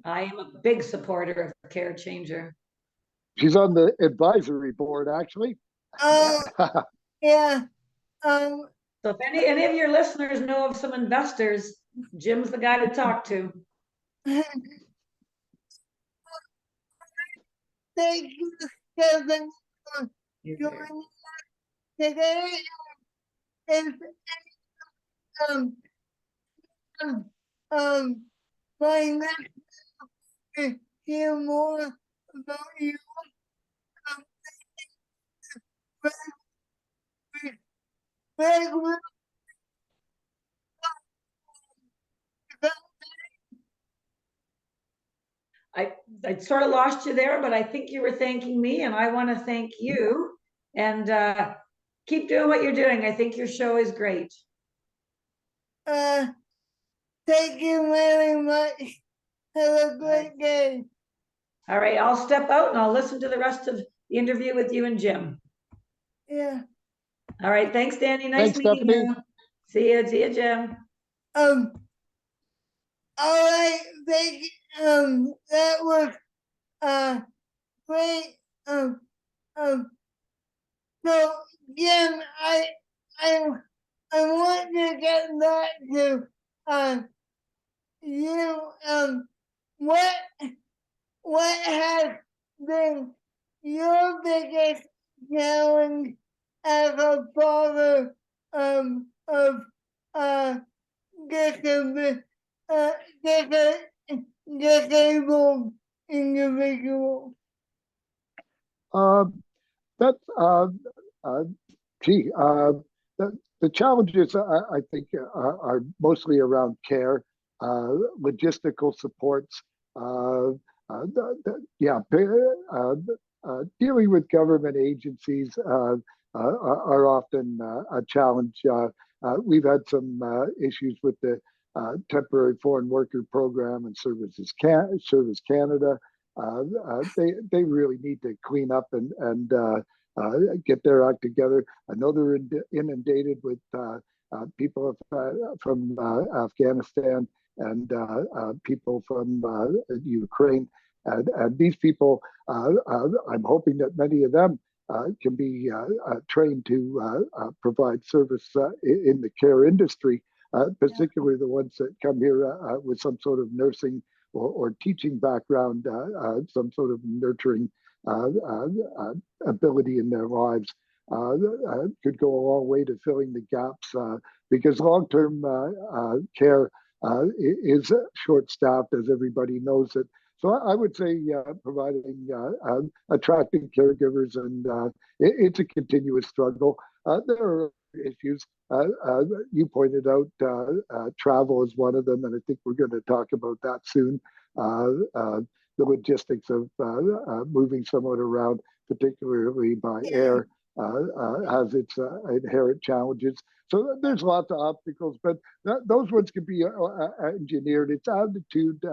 I am a big supporter of Care Changer. She's on the advisory board, actually. Yeah. So if any of your listeners know of some investors, Jim's the guy to talk to. Thank you, Stephen, for joining us today. And my next to hear more about you. I sort of lost you there, but I think you were thanking me, and I want to thank you. And keep doing what you're doing. I think your show is great. Thank you very much. Have a great day. All right, I'll step out and I'll listen to the rest of the interview with you and Jim. Yeah. All right, thanks, Danny. Nice meeting you. See you, Jim. All right, thank you. That was great. So Jim, I want to get back to you. What has been your biggest challenge as a father of disabled individuals? That's gee, the challenges I think are mostly around care, logistical supports. Dealing with government agencies are often a challenge. We've had some issues with the temporary foreign worker program and Service Canada. they really need to clean up and get their act together. I know they're inundated with people from Afghanistan and people from Ukraine. And these people, I'm hoping that many of them can be trained to provide service in the care industry, particularly the ones that come here with some sort of nursing or teaching background, some sort of nurturing ability in their lives. Could go a long way to filling the gaps because long-term care is short-staffed, as everybody knows it. So I would say providing, attracting caregivers, and it's a continuous struggle. There are issues. You pointed out travel is one of them, and I think we're going to talk about that soon. The logistics of moving someone around, particularly by air, has its inherent challenges. So there's lots of obstacles, but those ones can be engineered. It's attitude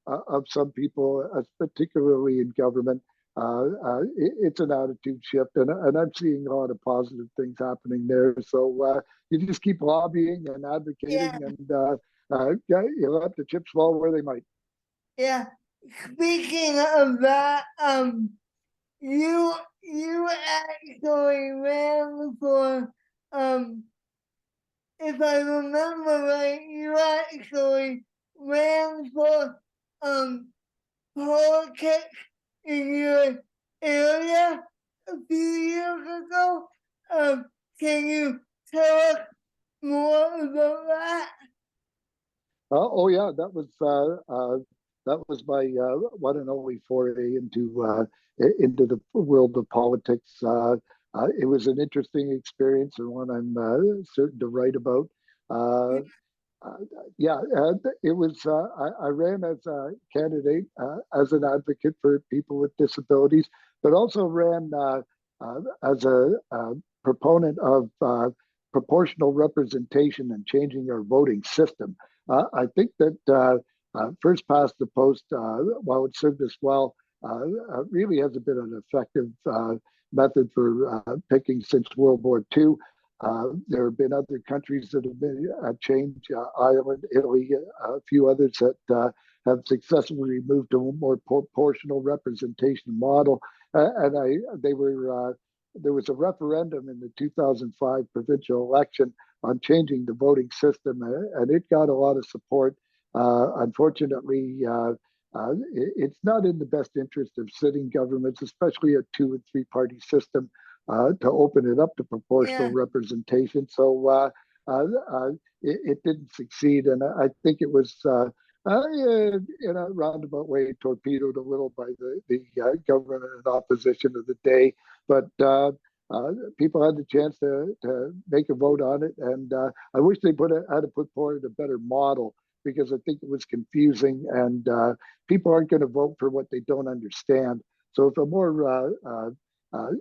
of some people, particularly in government. It's an attitude shift, and I'm seeing a lot of positive things happening there. So you just keep lobbying and advocating, and you let the chips fall where they might. Yeah. Speaking of that, you actually ran for if I remember right, you actually ran for politics in your area a few years ago. Can you tell us more about that? Oh yeah, that was my one and only foray into the world of politics. It was an interesting experience and one I'm certain to write about. Yeah, it was. I ran as a candidate, as an advocate for people with disabilities, but also ran as a proponent of proportional representation and changing our voting system. I think that first past the post, while it served us well, really hasn't been an effective method for picking since World War II. There have been other countries that have been changed, Ireland, Italy, a few others that have successfully moved to a more proportional representation model. There was a referendum in the 2005 provincial election on changing the voting system, and it got a lot of support. Unfortunately, it's not in the best interest of sitting governments, especially a 2- and 3-party system, to open it up to proportional representation. So it didn't succeed, and I think it was in a roundabout way torpedoed a little by the government and opposition of the day. But people had the chance to make a vote on it, and I wish they had to put forward a better model, because I think it was confusing, and people aren't going to vote for what they don't understand. So if a more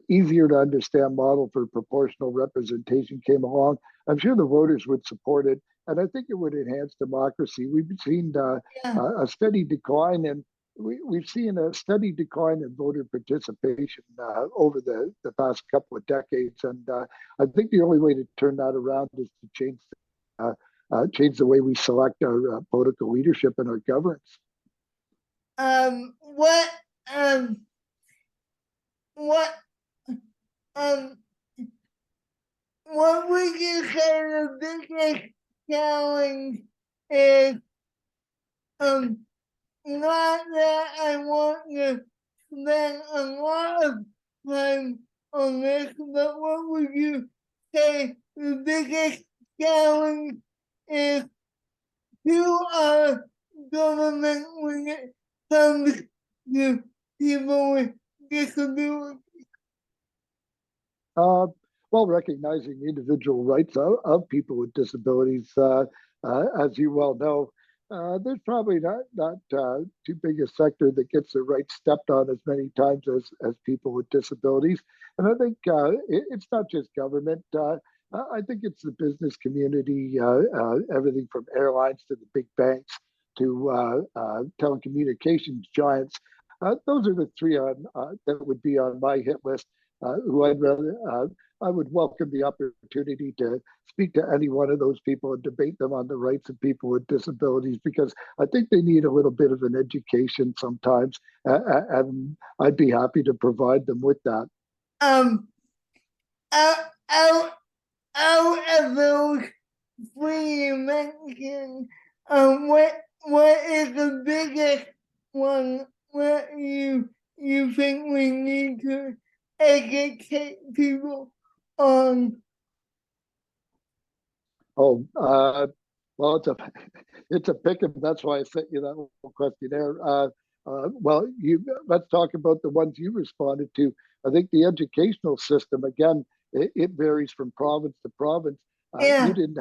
easier to understand model for proportional representation came along, I'm sure the voters would support it, and I think it would enhance democracy. We've seen a steady decline in voter participation over the past couple of decades, and I think the only way to turn that around is to change the way we select our political leadership and our governance. What would you say the biggest challenge is? Not that I want to spend a lot of time on this, but what would you say the biggest challenge is to our government when it comes to people with disabilities? Well, recognizing the individual rights of people with disabilities, as you well know, there's probably not too big a sector that gets their rights stepped on as many times as people with disabilities. And I think it's not just government. I think it's the business community, everything from airlines to the big banks to telecommunications giants. those are the three on that would be on my hit list. Who I'd rather I would welcome the opportunity to speak to any one of those people and debate them on the rights of people with disabilities, because I think they need a little bit of an education sometimes, and I'd be happy to provide them with that. Um, out, out, out of those three you mentioned, what is the biggest one that you think we need to educate people on? Oh, well, it's a pick 'em. That's why I sent you that little questionnaire. Well, let's talk about the ones you responded to. I think the educational system, again, it varies from province to province. Yeah. You didn't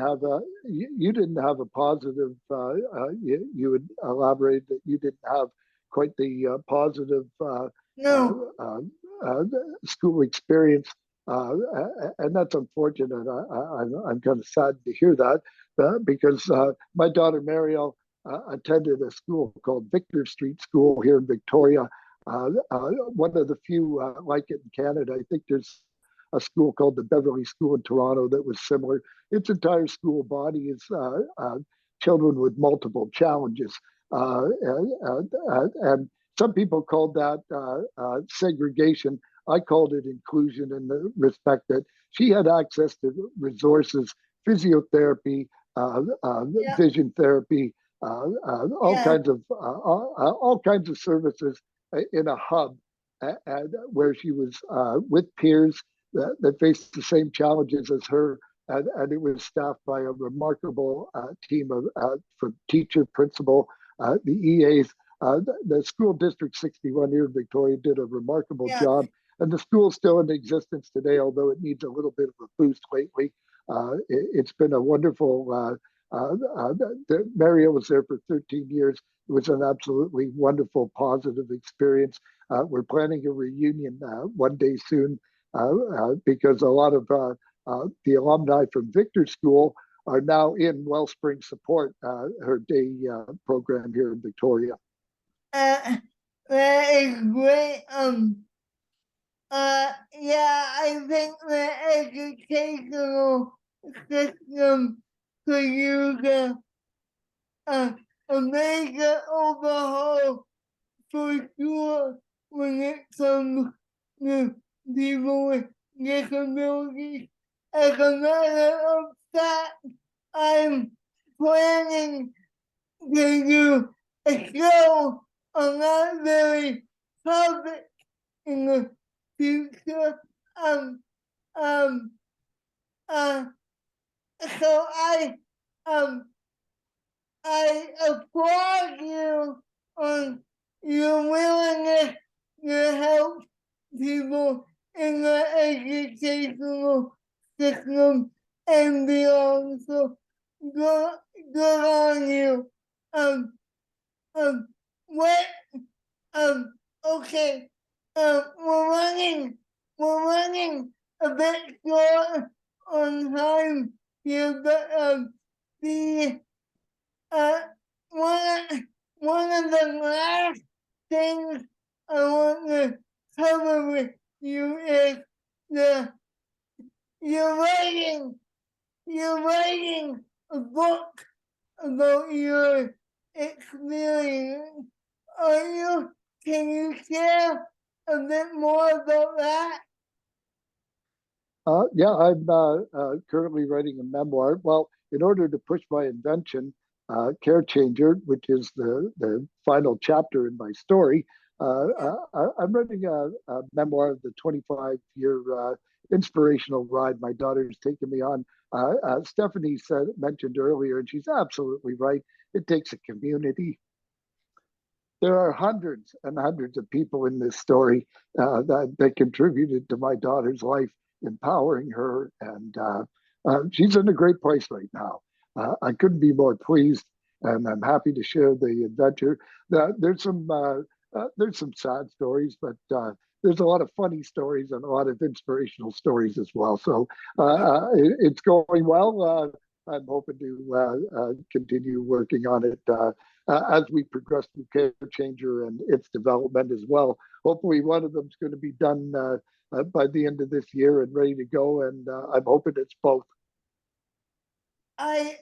have a positive. You would elaborate that you didn't have quite the positive No. school experience, and that's unfortunate. I'm kind of saddened to hear that, because my daughter Mariel attended a school called Victor Street School here in Victoria. One of the few like it in Canada. I think there's a school called the Beverly School in Toronto that was similar. Its entire school body is children with multiple challenges. And some people called that segregation. I called it inclusion, in the respect that she had access to resources, physiotherapy, Yeah. vision therapy, all Yeah. all kinds of services in a hub, and where she was with peers that faced the same challenges as her, and it was staffed by a remarkable team of from teacher, principal, the EAs. The school district 61 here in Victoria did a remarkable Yeah. job, and the school's still in existence today, although it needs a little bit of a boost lately. It's been a wonderful. Mariel was there for 13 years. It was an absolutely wonderful, positive experience. We're planning a reunion one day soon, because a lot of the alumni from Victor School are now in Wellspring Support, her day program here in Victoria. That is great. Yeah, I think the educational system could use a major overhaul for sure when it comes to people with disabilities. As a matter of fact, I'm planning to do a show on that very topic in the future. Um, um, uh, so um, I applaud you on your willingness to help people in the educational system and beyond. So good, good on you. Um, um, what? Okay. We're running a bit short on time here, but the uh, one of the last things I want to cover with you is the you're writing you're writing a book about your experience. Are you? Can you share a bit more about that? Yeah, I'm currently writing a memoir. Well, in order to push my invention, Care Changer, which is the final chapter in my story, I'm writing a memoir of the 25-year inspirational ride my daughter's taken me on. Steffanie mentioned earlier, and she's absolutely right. It takes a community. There are hundreds and hundreds of people in this story that contributed to my daughter's life, empowering her, and she's in a great place right now. I couldn't be more pleased, and I'm happy to share the adventure. There's some sad stories, but there's a lot of funny stories and a lot of inspirational stories as well. So it's going well. I'm hoping to continue working on it as we progress through Care Changer and its development as well. Hopefully, one of them is going to be done by the end of this year and ready to go. And I'm hoping it's both. I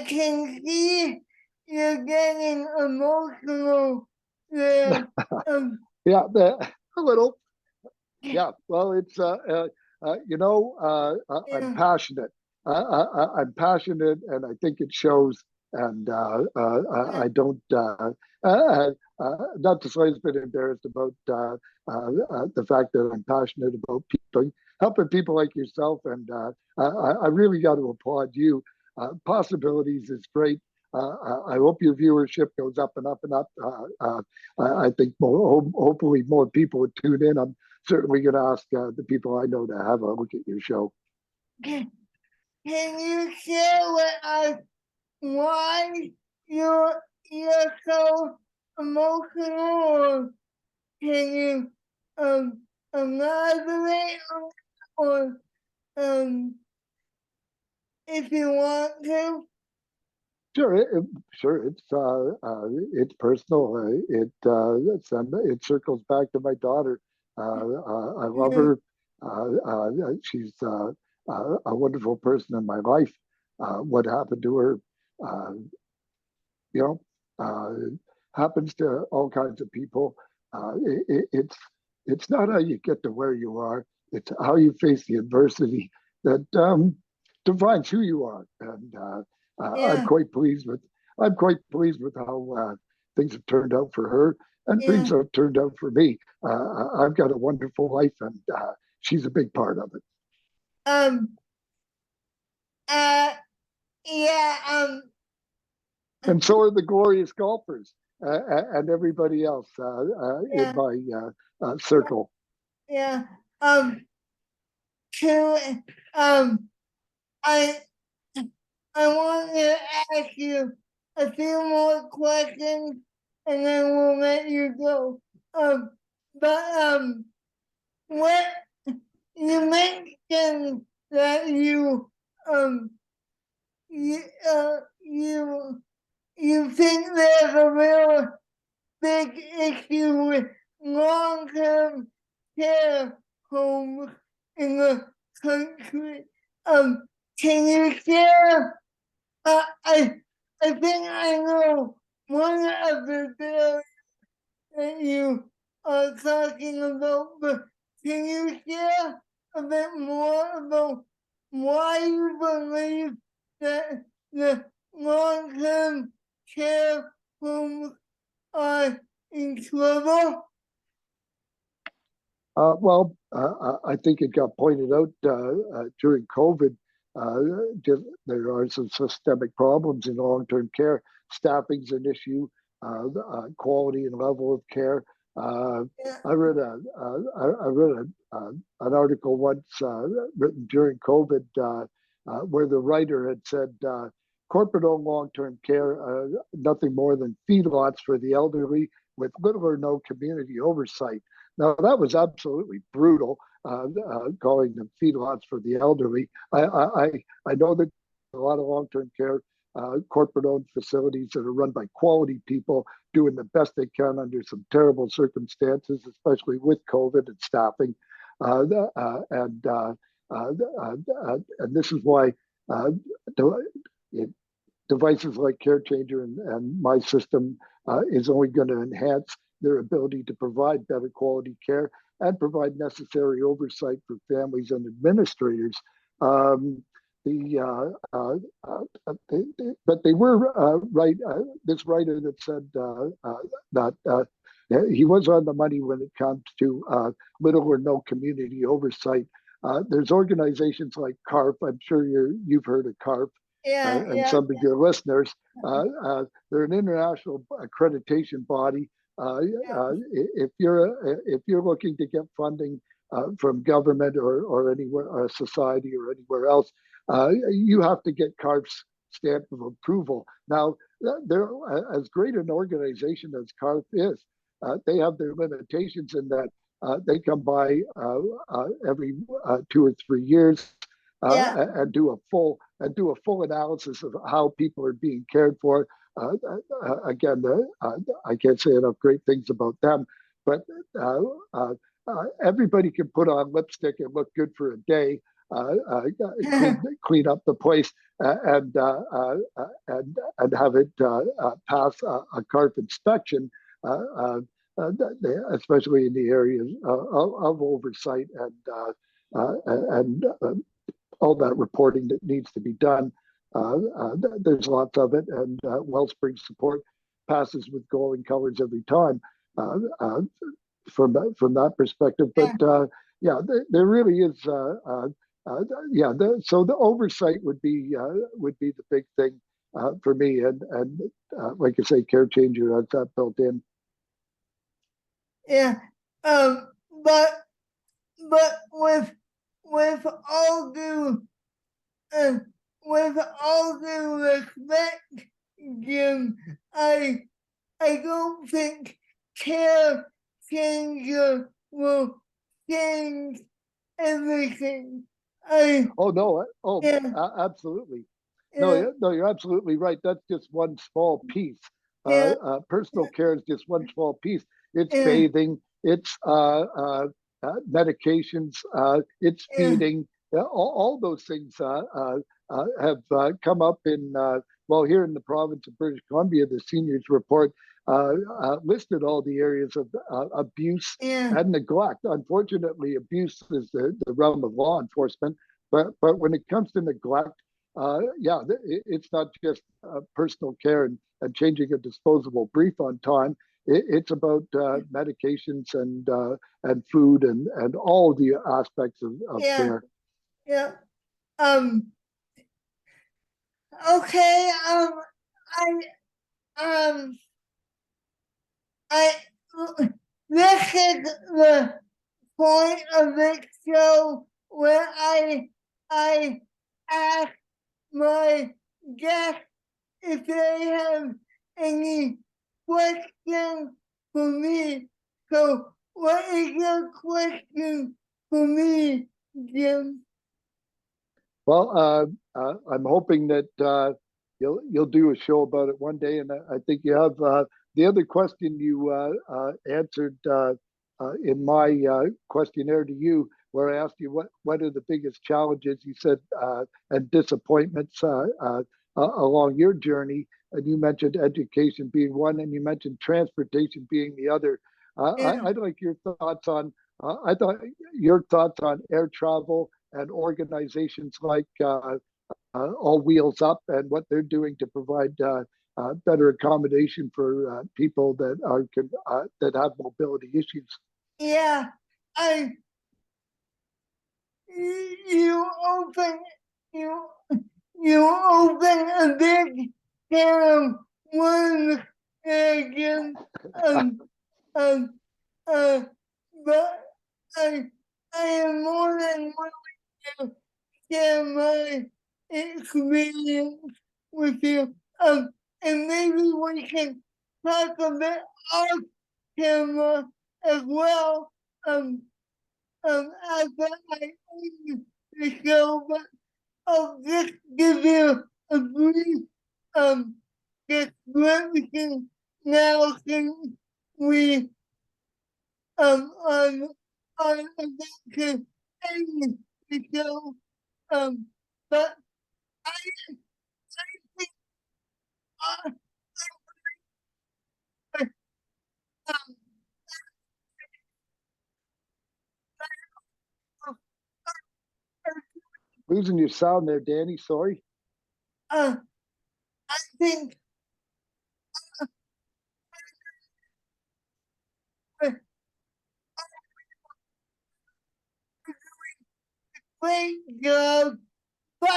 can see you're getting emotional there. Yeah, a little. Yeah, well, it's I'm passionate. I'm passionate, and I think it shows. And I don't, not to say I've been embarrassed about the fact that I'm passionate about people, helping people like yourself. And I really got to applaud you. Possibilities is great. I hope your viewership goes up and up and up. I think hopefully more people would tune in. I'm certainly going to ask the people I know to have a look at your show. Can you share with us why you're so emotional, or can you elaborate or if you want to? Sure, sure. It's personal. It circles back to my daughter. I love her. She's a wonderful person in my life. What happened to her, you know, happens to all kinds of people. It's not how you get to where you are. It's how you face the adversity that defines who you are. And I'm quite pleased with how things have turned out for her, and things have turned out for me. I've got a wonderful life, and she's a big part of it. And so are the glorious golfers and everybody else in my circle. Yeah. I want to ask you a few more questions, and then we'll let you go. What you mentioned that you think there's a real big issue with long-term care homes in the country. Can you share? I think I know one of the bills that you are talking about, but can you share a bit more about why you believe that the long-term care homes are in trouble? I think it got pointed out during COVID. There are some systemic problems in long-term care. Staffing's an issue. Quality and level of care. I read an article once written during COVID where the writer had said corporate-owned long-term care, nothing more than feedlots for the elderly with little or no community oversight. Now, that was absolutely brutal, calling them feedlots for the elderly. I know that a lot of long-term care corporate-owned facilities that are run by quality people doing the best they can under some terrible circumstances, especially with COVID and staffing. And this is why devices like Care Changer and my system is only going to enhance their ability to provide better quality care and provide necessary oversight for families and administrators. But they were right. This writer that said that he was on the money when it comes to little or no community oversight. There's organizations like CARF. I'm sure you've heard of CARF. And some of your listeners. They're an international accreditation body. If you're looking to get funding from government or anywhere, society or anywhere else, you have to get CARF's stamp of approval. Now, they're as great an organization as CARF is. They have their limitations in that they come by every 2 or 3 years and do a full and do a full analysis of how people are being cared for. Again, I can't say enough great things about them, but everybody can put on lipstick and look good for a day, clean up the place, and have it pass a CARF inspection, especially in the areas of oversight and all that reporting that needs to be done. There's lots of it, and Wellspring support passes with golden colors every time from that perspective. But yeah, there really is. So the oversight would be the big thing for me, and like I say, care changer has that built in. Yeah. But with all due respect, Jim, I don't think care changer will change everything. Absolutely. No, you're absolutely right. That's just one small piece. Personal care is just one small piece. It's bathing, it's medications, it's feeding. All those things have come up in, here in the province of British Columbia. The seniors report listed all the areas of abuse and neglect. Unfortunately, abuse is the realm of law enforcement, but when it comes to neglect, it's not just personal care and changing a disposable brief on time. It's about medications and food and all the aspects of care. Yeah. Okay. This is the point of the show where I ask my guests if they have any questions for me. So, what is your question for me, Jim? Well, I'm hoping that you'll do a show about it one day, and I think you have the other question you answered in my questionnaire to you, where I asked you what are the biggest challenges. You said and disappointments along your journey, and you mentioned education being one, and you mentioned transportation being the other. I'd like your thoughts on. I thought your thoughts on air travel and organizations like All Wheels Up and what they're doing to provide better accommodation for people that that have mobility issues. Yeah, you open a big can of worms again. But I am more than willing to share my experience with you. And maybe we can talk a bit off camera as well. After I end the show, but I'll just give you a brief description now, since we on about to end the show. But I think Losing your sound there, Danny. Sorry. I think great job, but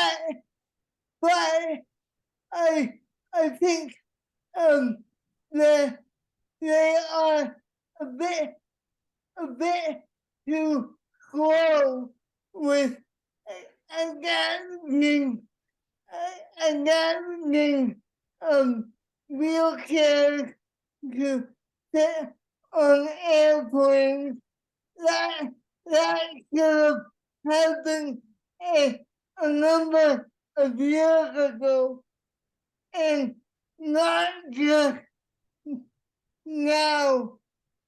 I think that they are a bit too slow with adapting wheelchairs to sit on airplanes. That should have happened a number of years ago, and not just now,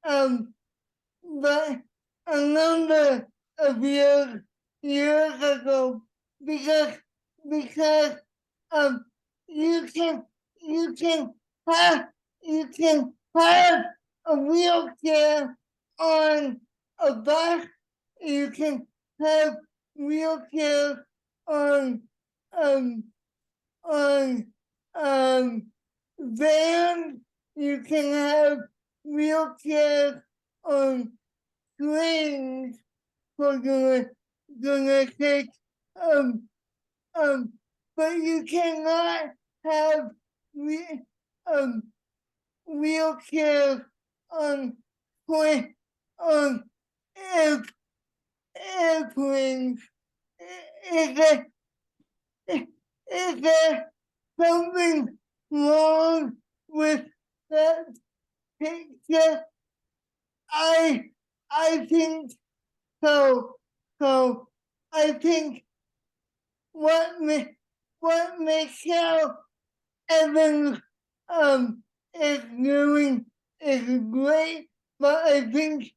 but a number of years ago, because because you can you can have you can have a wheelchair on a bus. You can have wheelchairs on um on vans. You can have wheelchairs on trains. For gonna take um um, but you cannot have re- um wheelchairs on on air, airplanes. Is there is there something wrong with that picture? I I think so. So I think what what Michelle Evans is doing is great, but I think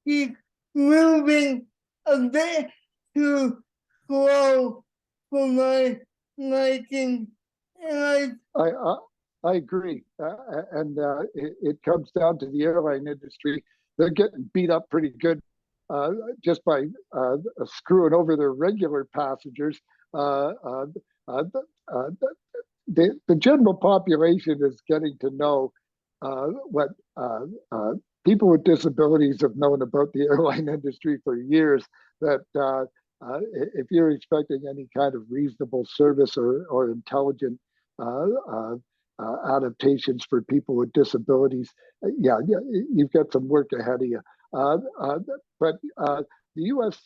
he's moving a bit too slow for my liking. And I agree, and it comes down to the airline industry. They're getting beat up pretty good just by screwing over their regular passengers. Uh, uh, uh, uh, the general population is getting to know what people with disabilities have known about the airline industry for years. That if you're expecting any kind of reasonable service or intelligent uh, uh, adaptations for people with disabilities, yeah, you've got some work ahead of you. Uh, uh, but the U.S.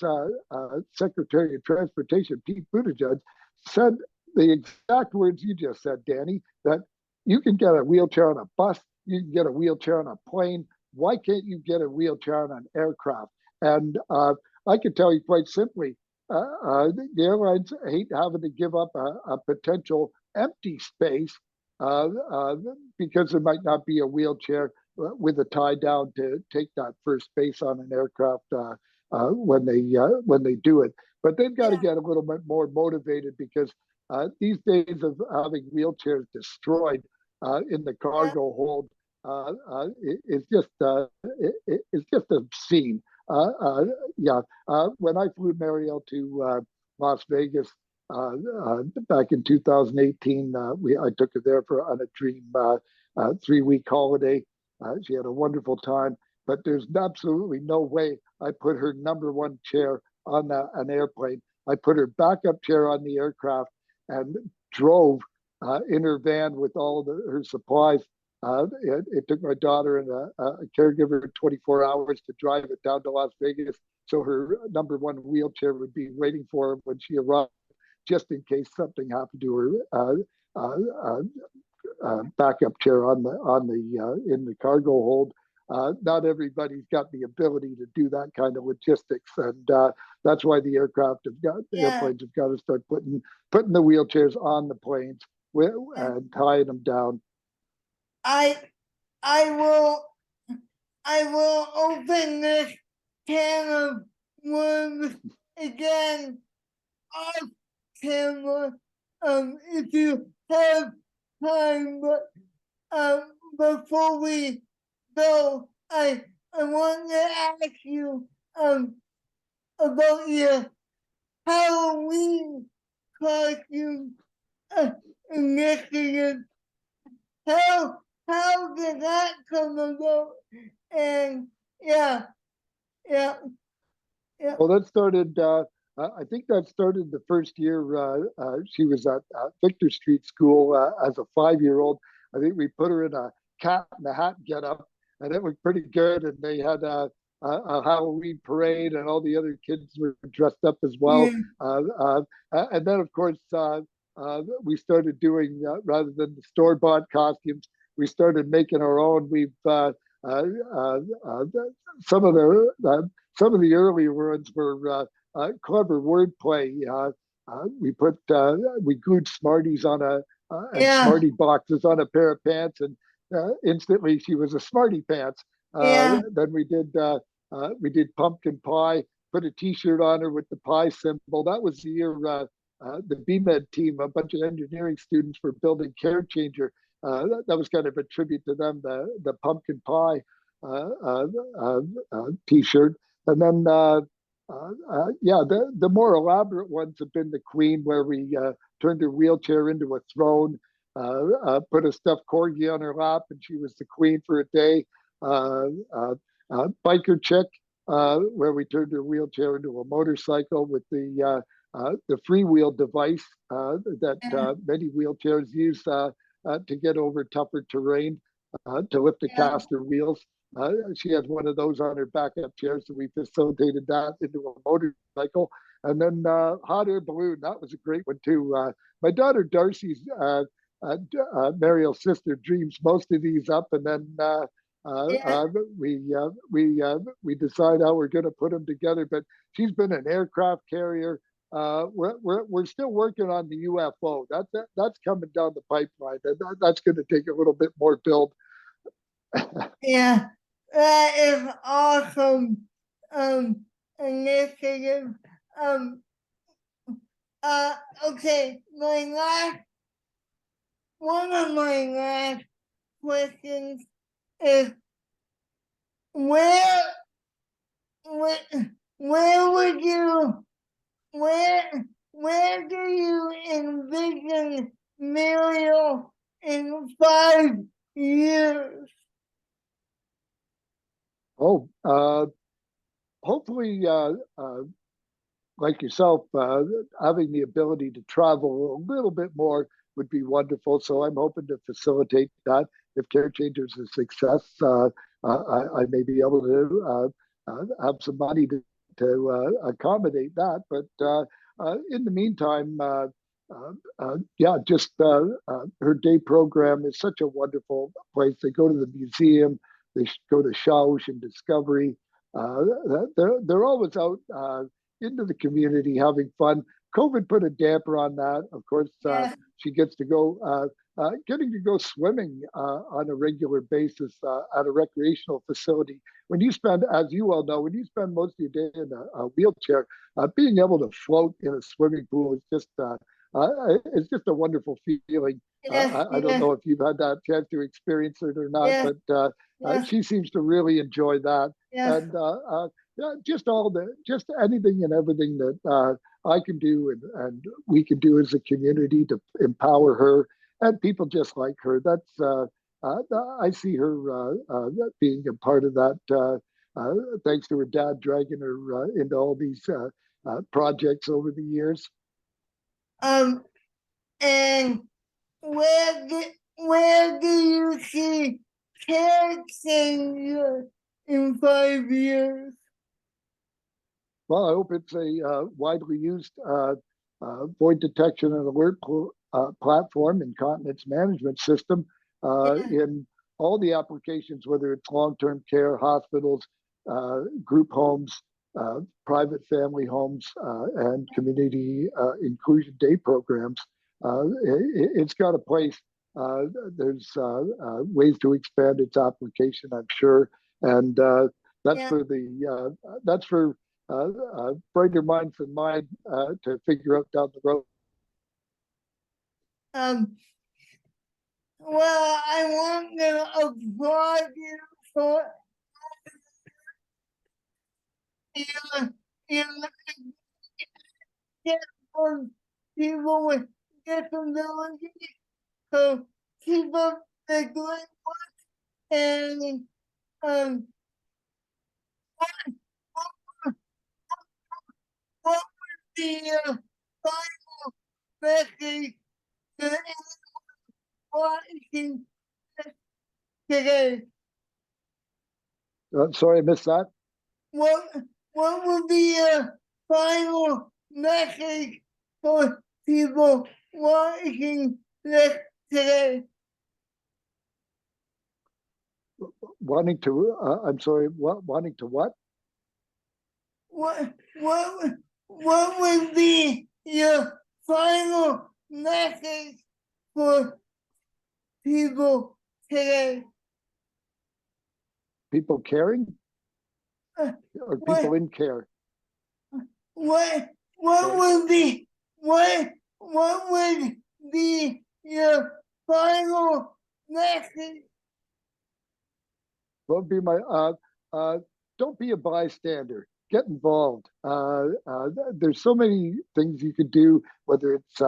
Secretary of Transportation, Pete Buttigieg, said the exact words you just said, Danny, that you can get a wheelchair on a bus, you can get a wheelchair on a plane. Why can't you get a wheelchair on an aircraft? And I can tell you quite simply, the airlines hate having to give up a potential empty space uh, uh, because there might not be a wheelchair with a tie down to take that first space on an aircraft when they do it. But they've got to get a little bit more motivated because these days of having wheelchairs destroyed in the cargo hold is just obscene. Yeah, when I flew Mariel to Las Vegas back in 2018, I took her there on a dream 3-week holiday. She had a wonderful time, but there's absolutely no way I put her number one chair on an airplane. I put her backup chair on the aircraft and drove in her van with all her supplies. It took my daughter and a caregiver 24 hours to drive it down to Las Vegas, so her number one wheelchair would be waiting for her when she arrived, just in case something happened to her backup chair on the in the cargo hold. Not everybody's got the ability to do that kind of logistics, and that's why the airplanes have got to start putting the wheelchairs on the planes and tying them down. I will open this can of worms again off camera if you have time, but before we go, I want to ask you about your Halloween costume initiative. How did that come about? And yeah. Well, that started. I think that started the first year she was at Victor Street School as a 5-year-old. I think we put her in a cat in the hat get up, and it was pretty good. And they had a Halloween parade, and all the other kids were dressed up as well. Yeah. And then, of course, we started doing rather than the store-bought costumes, we started making our own. We've some of the earlier ones were clever wordplay. we glued Smarties on and Yeah. Smartie boxes on a pair of pants, and instantly she was a Smartie pants. Yeah. Then we did pumpkin pie, put a T-shirt on her with the pie symbol. That was the year the BMed team, a bunch of engineering students, were building Carechanger. That was kind of a tribute to them, the pumpkin pie T-shirt. And then, yeah, the more elaborate ones have been the Queen, where we turned her wheelchair into a throne, put a stuffed corgi on her lap, and she was the Queen for a day. Biker Chick, where we turned her wheelchair into a motorcycle with the freewheel device that many wheelchairs use to get over tougher terrain, to lift the caster wheels. She has one of those on her backup chair, so we facilitated that into a motorcycle. And then hot air balloon, that was a great one too. My daughter Darcy's, Mariel's sister, dreams most of these up, and then we decide how we're going to put them together. But she's been an aircraft carrier. We're still working on the UFO. That's coming down the pipeline. That's going to take a little bit more build. Yeah, that is awesome. Initiative. Um, okay, one of my last questions is where, where, where would you, where do you envision Mariel in 5 years? Oh, hopefully, like yourself, having the ability to travel a little bit more would be wonderful. So I'm hoping to facilitate that. If Carechanger is a success, I may be able to have some money to accommodate that. But in the meantime, yeah, just her day program is such a wonderful place. They go to the museum, they go to Shawsh and Discovery. They're always out into the community having fun. COVID put a damper on that. Of course, she gets to go, getting to go swimming on a regular basis at a recreational facility. When you spend, as you well know, when you spend most of your day in a wheelchair, being able to float in a swimming pool is just it's just a wonderful feeling. I don't know if you've had that chance to experience it or not, but she seems to really enjoy that. And yeah, just anything and everything that I can do and we can do as a community to empower her and people just like her. That's I see her being a part of that. Thanks to her dad dragging her into all these projects over the years. And where do you see Carechanger in 5 years? Well, I hope it's a widely used void detection and alert platform, incontinence management system in all the applications, whether it's long-term care, hospitals, group homes, private family homes, and community inclusion day programs. It's got a place. There's ways to expand its application, I'm sure, and that's for brighter minds than mine to figure out down the road. Well, I want to applaud you for people with disabilities. So keep up the good work, and what would be your final message to anyone watching today? Sorry, I missed that. What would be your final message for people watching this today? Wanting to, I'm sorry, wanting to what? What would be your final message for people today? People caring Uh, or people what, in care? what Sorry. would be, what would be your final message? What would be my don't be a bystander. Get involved. There's so many things you could do, whether it's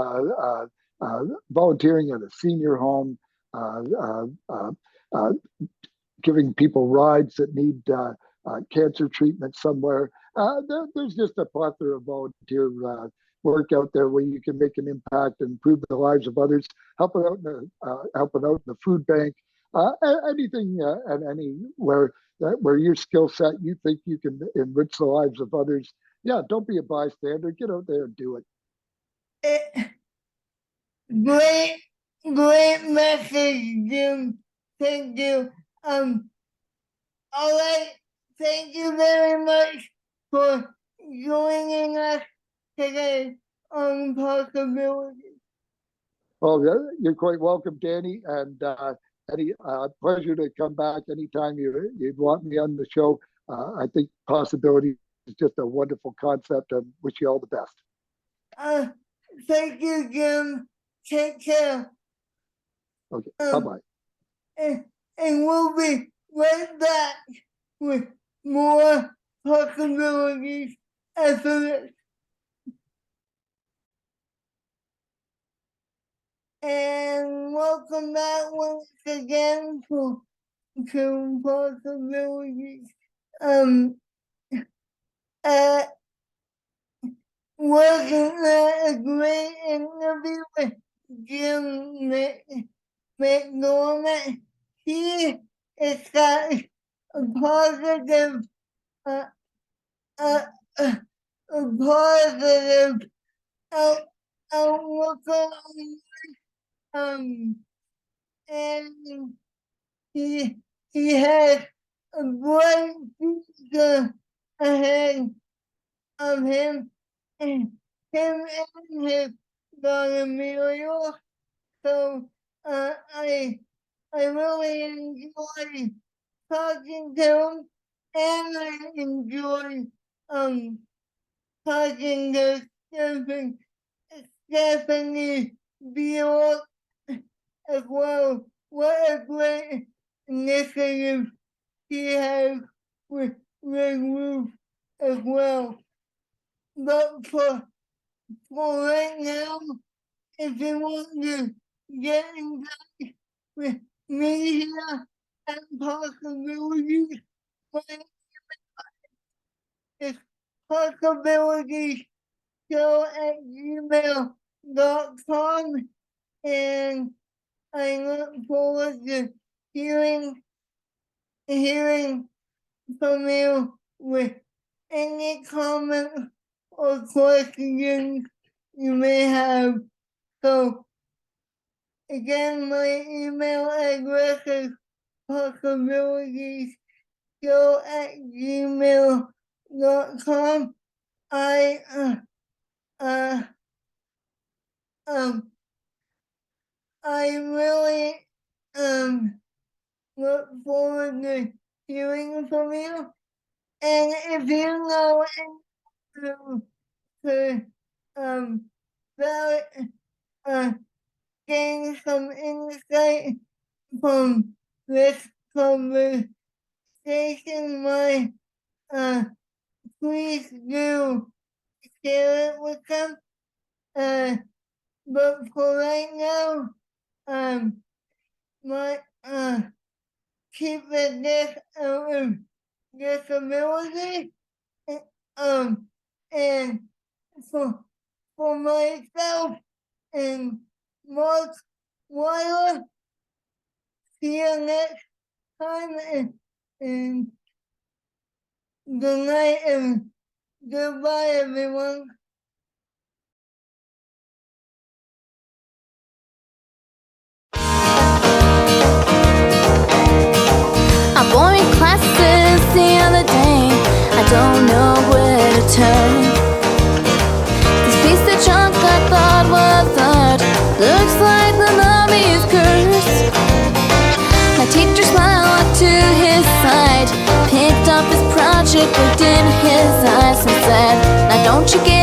volunteering at a senior home, uh, uh, uh, uh, giving people rides that need cancer treatment somewhere. There's just a plethora of volunteer work out there where you can make an impact and improve the lives of others. Helping out in the food bank, anything and anywhere where your skill set you think you can enrich the lives of others. Yeah, don't be a bystander. Get out there and do it. Great, great message, Jim. Thank you. All right. Thank you very much for joining us today on Possibilities. Oh, yeah, you're quite welcome, Danny, and any pleasure to come back anytime you'd want me on the show. I think possibility is just a wonderful concept, and wish you all the best. Thank you, Jim. Take care. Okay, bye-bye. And we'll be right back with more Possibilities after this. And welcome back once again to Possibilities. Wasn't that a great interview with Jim McDermott? He has got a positive, uh, uh, uh, a positive outlook on and he has a bright future ahead of him and his daughter Mariel. So I really enjoy talking to him, and I enjoy talking to Steffanie Bjorgan as well. What a great initiative he has with Ruth as well. But for right now, if you want to get in touch with me here at Possibilities, my email is possibilitiesshow@gmail.com, and I look forward to hearing from you with any comments or questions you may have. So again, my email address is possibilitiesshow@gmail.com. I really look forward to hearing from you. And if you know gain some insight from this conversation, please do share it with them. But for right now, my keep the death out of disability. And for myself and Mark Weiler, see you next time, and good night and goodbye, everyone. I'm boring classes the other day. I don't know where to turn. This piece of junk what you get.